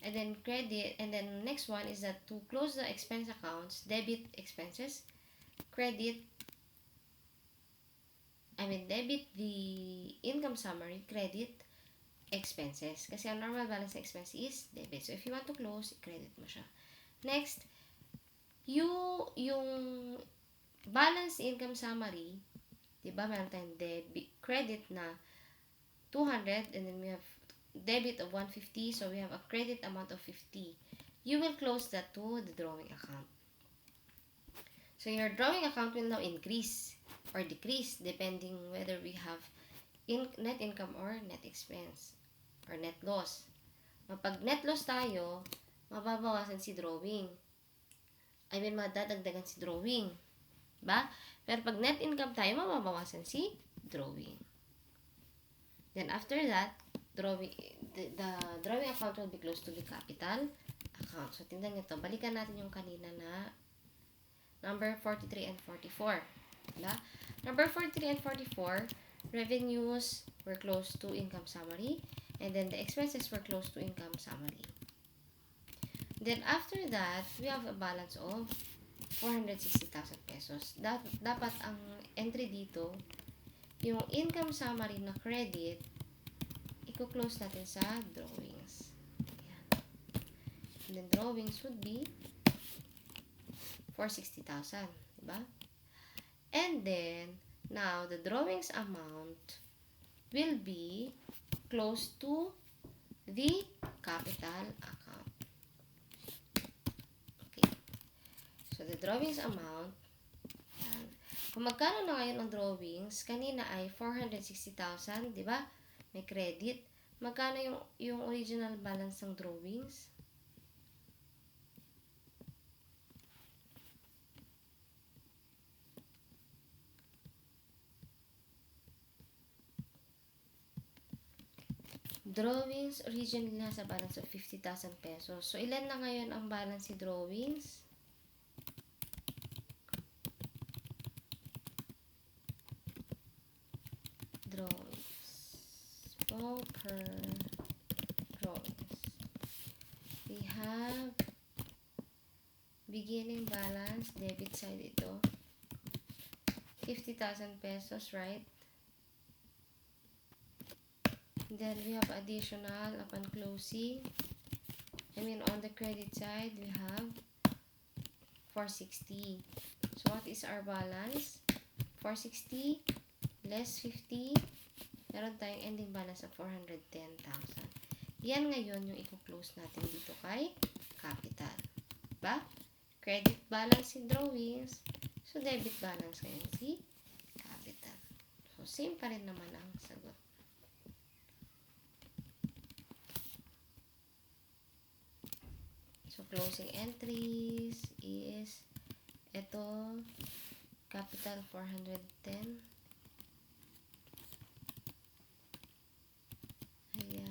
Speaker 1: And then credit, and then next one is that to close the expense accounts, debit expenses, debit the income summary, credit expenses. Kasi ang normal balance na expense is debit. So, if you want to close, credit mo siya. Next, yung balance income summary, diba, meron tayong debit, credit na 200, and then we have debit of 150, so we have a credit amount of 50. You will close that to the drawing account. So, your drawing account will now increase or decrease depending whether we have net income or net expense or net loss. Pag net loss tayo, mababawasan si drawing. Madadagdagan si drawing. Diba? Pero pag net income tayo, mababawasan si drawing. Then after that, the drawing account will be close to the capital account. So, tingnan nyo to. Balikan natin yung kanina na number 43 and 44. Diba? Number 43 and 44, revenues were close to income summary, and then the expenses were close to income summary. Then after that, we have a balance of 460,000 pesos. Dapat ang entry dito, yung income summary na credit, i-close natin sa drawings. Ayan. And then drawings would be 460,000. Diba? And then, now, the drawings amount will be close to the capital account. So, the drawings amount, yan. Kung magkano na ngayon ang drawings, kanina ay 460,000, di ba? May credit. Magkano yung original balance ng drawings? Drawings, originally nasa balance of 50,000 pesos. So, ilan na ngayon ang balance si drawings? Drawings. Per drawings. We have beginning balance, debit side ito. 50,000 pesos, right? Then we have additional upon closing. On the credit side, we have 460. So, what is our balance? 460 less 50. Meron tayong ending balance of 410,000. Yan ngayon yung i-close natin dito kay capital. Diba? Credit balance si drawings. So, debit balance ngayon si capital. So, same pa rin naman ang sagot. So, closing entries is ito, capital 410. Ayan.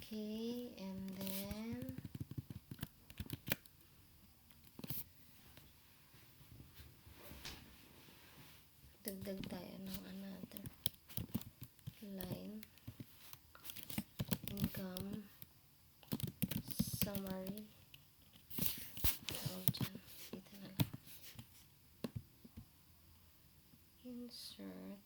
Speaker 1: Okay, and then dagdag tayo ng another line. Income summary. Dyan. Dito na lang. Insert.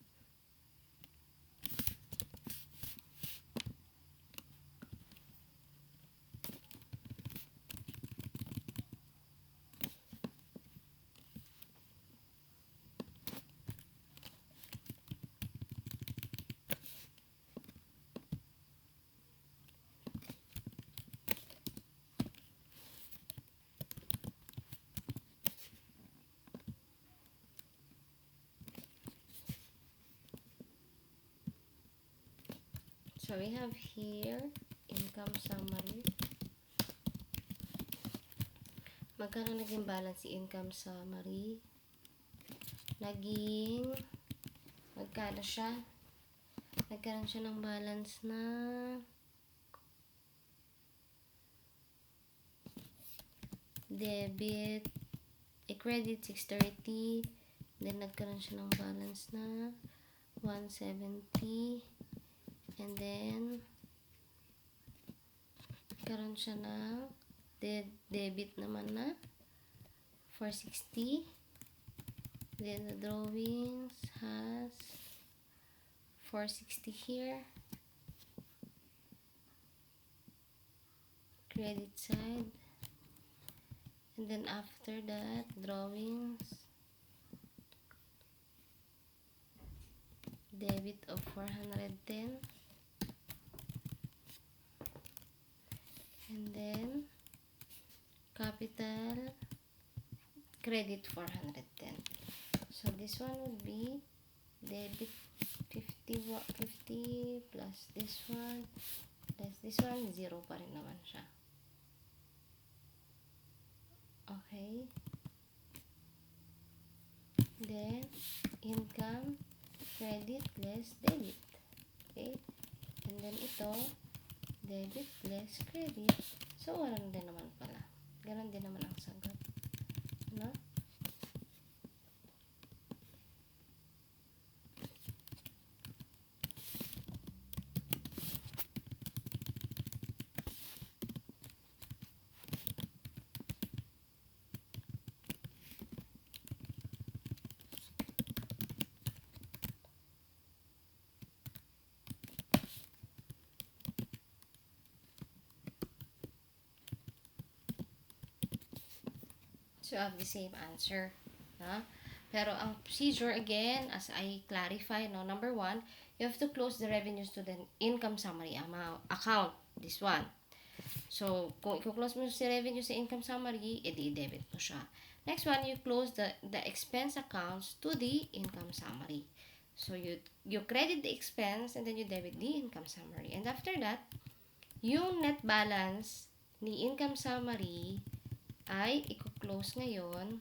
Speaker 1: So, we have here, income summary. Magkano naging balance si income summary? Naging, magkano siya? Nagkaroon siya ng balance na debit, credit 630, then nagkaroon siya ng balance na 170, and then karon siya ng debit naman na 460. Then the drawings has 460 here. Credit side. And then after that, drawings, debit of 410. And then, capital, credit 410. So, this one would be debit 50 plus this one, 0 pa rin naman siya. Okay. Then, income, credit less debit. Okay. And then, ito, debit less credit. So, wala din naman pala. Ganon din naman ang sagot. No? So, I have the same answer. Ha? Pero ang procedure, again, as I clarify, no, number one, you have to close the revenues to the income summary amount, account. This one. So, kung i-close mo si revenue sa income summary, edi debit mo siya. Next one, you close the expense accounts to the income summary. So, you credit the expense and then you debit the income summary. And after that, yung net balance ni income summary ay i-close ngayon.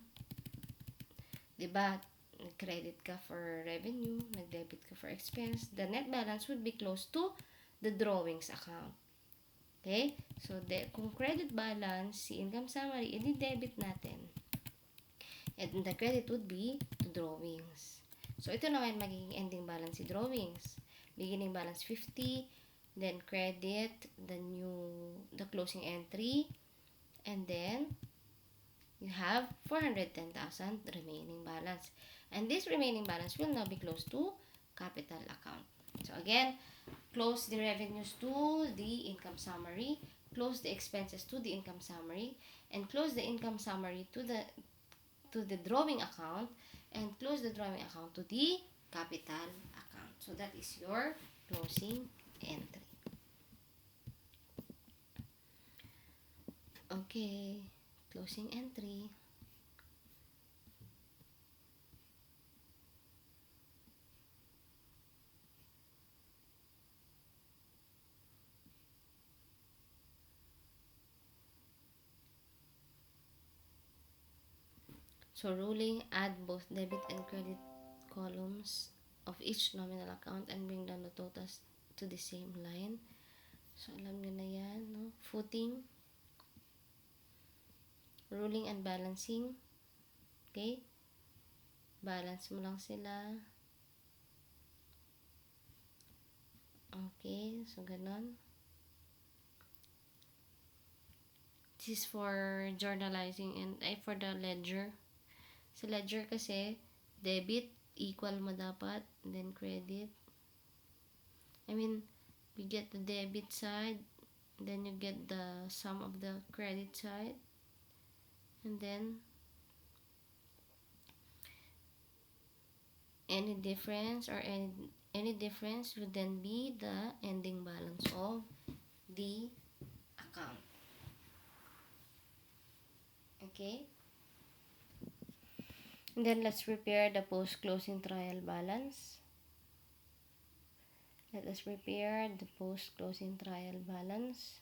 Speaker 1: 'Di ba? Nag-credit ka for revenue, nag-debit ka for expense. The net balance would be close to the drawings account. Okay? So, kung credit balance, si income summary, i-debit natin. And the credit would be to drawings. So, ito naman magiging ending balance si drawings. Beginning balance 50, then credit, the closing entry, and then you have 410,000 remaining balance. And this remaining balance will now be close to capital account. So again, close the revenues to the income summary, close the expenses to the income summary, and close the income summary to the drawing account, and close the drawing account to the capital account. So that is your closing entry. Okay, closing entry. So ruling, add both debit and credit columns of each nominal account and bring down the totals to the same line. So alam nyo na yan, no? Footing, ruling and balancing. Okay? Balance mo lang sila. Okay, so ganon. This is for journalizing and for the ledger. Sa ledger kasi, debit, equal mo dapat, then credit. I mean, you get the debit side, then you get the sum of the credit side, and then any difference would then be the ending balance of the account. Okay? And then let's prepare the post-closing trial balance. Let us prepare the post-closing trial balance.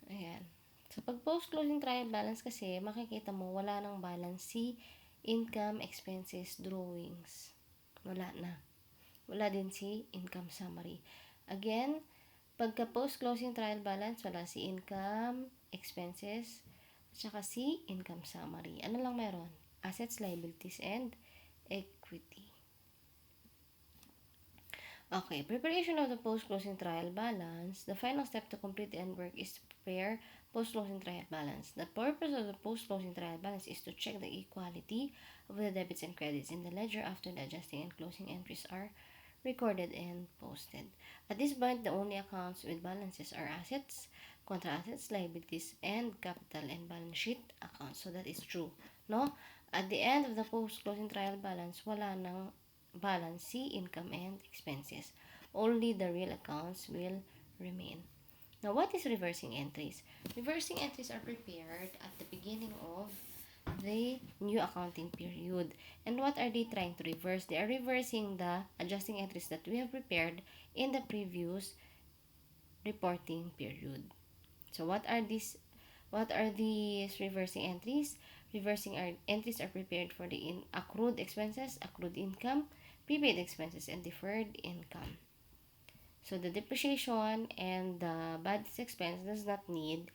Speaker 1: Ayan. So, pag post-closing trial balance kasi, makikita mo, wala nang balance si income, expenses, drawings. Wala na. Wala din si income summary. Again, pagka post-closing trial balance, wala si income, expenses, at saka si income summary. Ano lang meron? Assets, liabilities, and equity. Okay, preparation of the post-closing trial balance. The final step to complete the end work is to prepare post-closing trial balance. The purpose of the post-closing trial balance is to check the equality of the debits and credits in the ledger after the adjusting and closing entries are recorded and posted. At this point, the only accounts with balances are assets, contra assets, liabilities, and capital and balance sheet accounts. So that is true, no? At the end of the post-closing trial balance, wala nang balance si income and expenses. Only the real accounts will remain. Now, what is reversing entries? Reversing entries are prepared at the beginning of the new accounting period. And what are they trying to reverse? They are reversing the adjusting entries that we have prepared in the previous reporting period. So what are these reversing entries? Entries are prepared for the accrued expenses, accrued income, prepaid expenses, and deferred income. So the depreciation and the bad expense does not need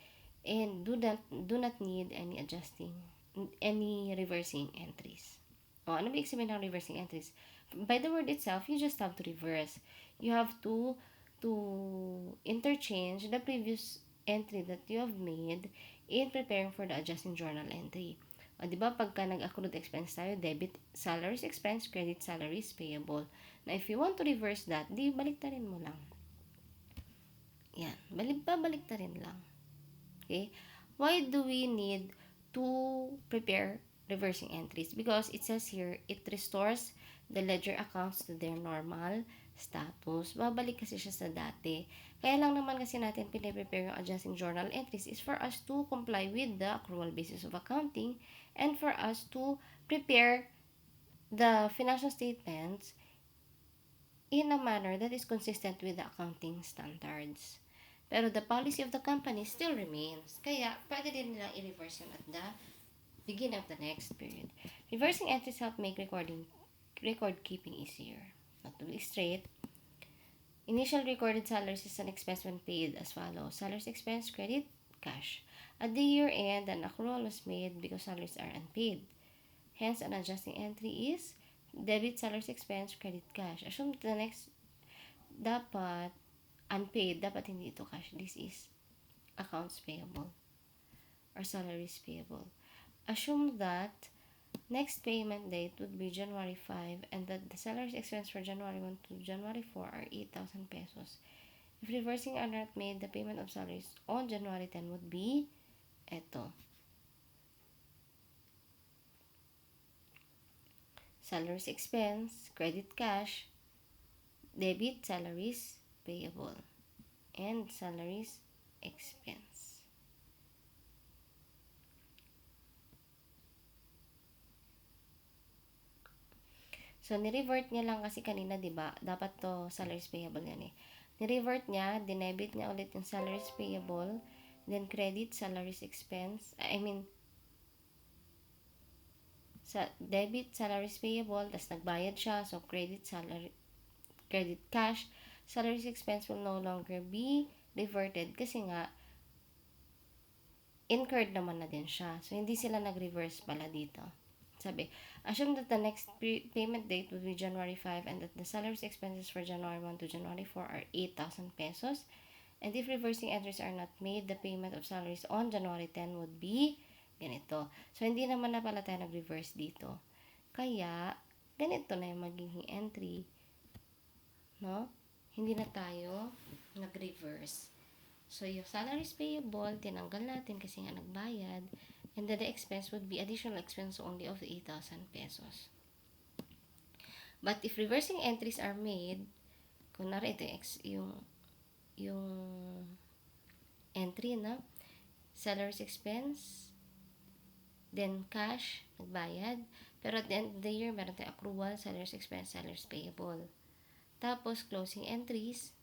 Speaker 1: and do not need any reversing entries. O, ano ba sabihin ng reversing entries? By the word itself, you just have to reverse. You have to interchange the previous entry that you have made in preparing for the adjusting journal entry. O, di ba, pagka nag-accrued expense tayo, debit salaries expense, credit salaries payable. Na if you want to reverse that, di baliktarin mo lang. Yan. Baliktarin lang. Okay? Why do we need to prepare reversing entries? Because it says here, it restores the ledger accounts to their normal status. Babalik kasi siya sa dati. Kaya lang naman kasi natin piniprepare yung adjusting journal entries is for us to comply with the accrual basis of accounting and for us to prepare the financial statements in a manner that is consistent with the accounting standards. Pero the policy of the company still remains. Kaya, pwede din nilang i-reverse yun at the beginning of the next period. Reversing entries help make record keeping easier. Not to illustrate, initial recorded salaries is an expense when paid as follows. Salaries expense, credit, cash. At the year end, an accrual was made because salaries are unpaid. Hence, an adjusting entry is debit salaries expense, credit, cash. Assume the next dapat unpaid, dapat hindi ito cash. This is accounts payable or salaries payable. Assume that next payment date would be January 5 and that the salaries expense for January 1 to January 4 are 8,000 pesos. If reversing are not made, the payment of salaries on January 10 would be eto. Salaries expense, credit cash, debit salaries payable, and salaries expense. So, ni-revert niya lang kasi kanina, di ba? Dapat to salaries payable yan eh. Ni-revert niya, dinebit niya ulit yung salaries payable, then credit salaries expense, sa debit salaries payable, tas nagbayad siya, so credit cash, salaries expense will no longer be reverted kasi nga incurred naman na din siya. So, hindi sila nag-reverse pala dito. Sabi, assume that the next payment date will be January 5 and that the salaries expenses for January 1 to January 4 are 8,000 pesos. And if reversing entries are not made, the payment of salaries on January 10 would be ganito. So, hindi naman na pala tayo nag-reverse dito. Kaya, ganito na yung magiging entry. No? Hindi na tayo nag-reverse. So, yung salaries payable, tinanggal natin kasi nga nagbayad. And then the expense would be additional expense only of 8,000 pesos. But if reversing entries are made, kunwari ito yung entry na salaries expense, then cash, nagbayad. Pero at the end of the year, meron tayong accrual, salaries expense, salaries payable. Tapos, closing entries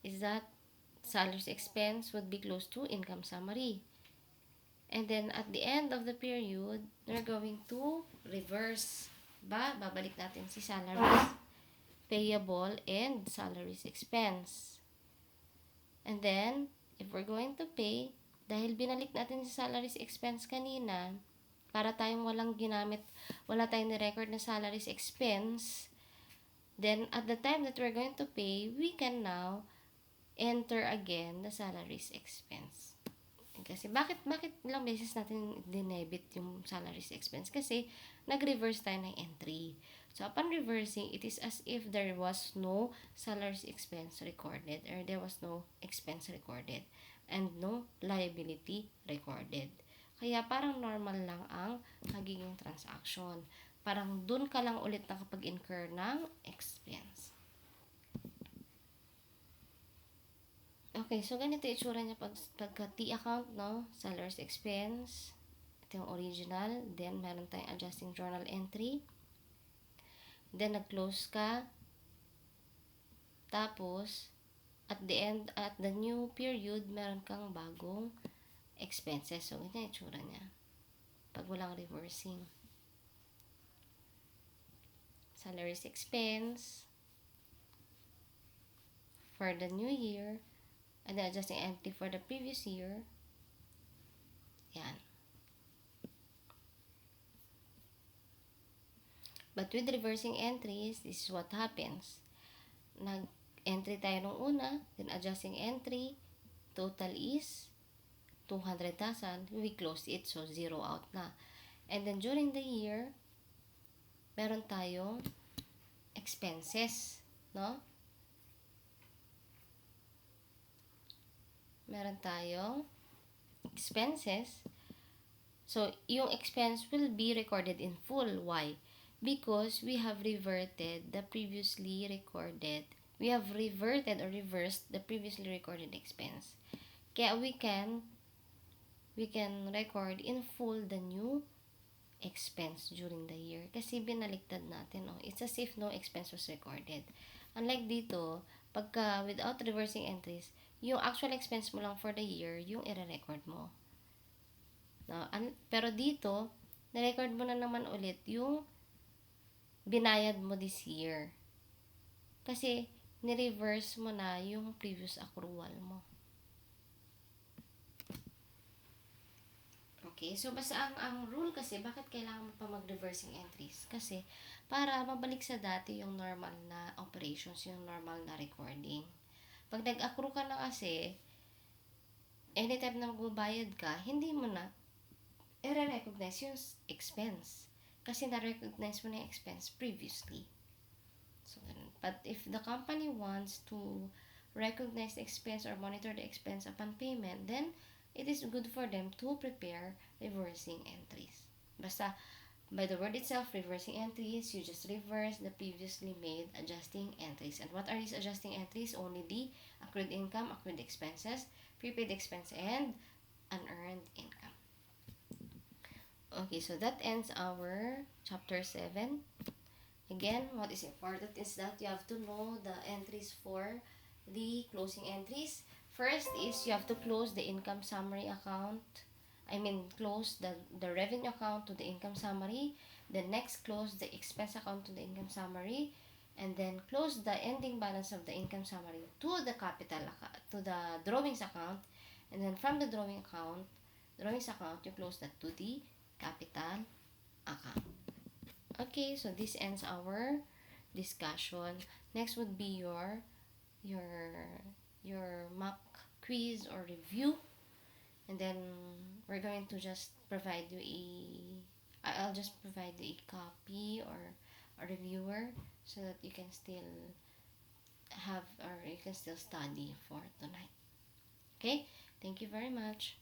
Speaker 1: is that salaries expense would be close to income summary. And then, at the end of the period, we're going to reverse. Babalik natin si salaries payable and salaries expense. And then, if we're going to pay, dahil binalik natin si salaries expense kanina, para tayong walang ginamit, wala tayong ni-record na salaries expense, then at the time that we're going to pay, we can now enter again the salaries expense. Kasi bakit ilang beses natin dinebit yung salaries expense? Kasi nag-reverse tayo ng entry. So, upon reversing, it is as if there was no salaries expense recorded or there was no expense recorded and no liability recorded. Kaya parang normal lang ang nagiging transaction. Parang dun ka lang ulit nakapag-incur ng expense. Okay, so ganito yung itsura niya pagka T account, no? Salaries expense. Ito yung original. Then, meron tayong adjusting journal entry. Then, nag-close ka. Tapos, at the new period, meron kang bagong expenses. So, ganyan yung itsura niya. Pag walang reversing. Salaries expense for the new year. And then, adjusting entry for the previous year. Yan. But with reversing entries, this is what happens. Nag-entry tayo nung una, then adjusting entry, total is 200,000. We closed it, so zero out na. And then during the year, meron tayong expenses, no? Meron tayong expenses. So, yung expense will be recorded in full. Why? Because we have reverted the previously recorded. We have reverted or reversed the previously recorded expense. Kaya we can record in full the new expense during the year. Kasi binaliktad natin, oh. It's as if no expense was recorded. Unlike dito, pagka without reversing entries, yung actual expense mo lang for the year, yung i-record mo. No? Pero dito, na-record mo na naman ulit yung binayad mo this year. Kasi, ni-reverse mo na yung previous accrual mo. Okay, so basta ang rule kasi, bakit kailangan mo pa mag-reversing entries? Kasi, para mabalik sa dati yung normal na operations, yung normal na recording. Pag nag-accrue ka na kasi, anytime na magbabayad ka, hindi mo na i-recognize yung expense. Kasi na-recognize mo na yung expense previously. So, but if the company wants to recognize the expense or monitor the expense upon payment, then it is good for them to prepare reversing entries. Basta, by the word itself, reversing entries, you just reverse the previously made adjusting entries. And what are these adjusting entries? Only the accrued income, accrued expenses, prepaid expense, and unearned income. Okay, so that ends our chapter 7. Again, what is important is that you have to know the entries for the closing entries. First is you have to close the income summary account. Close the revenue account to the income summary. Then next, close the expense account to the income summary. And then close the ending balance of the income summary to the capital account, to the drawings account. And then from the drawings account, you close that to the capital account. Okay, so this ends our discussion. Next would be your mock quiz or review, and then we're going to just provide you I'll just provide you a copy or a reviewer so that you can still have or you can still study for tonight. Okay, thank you very much.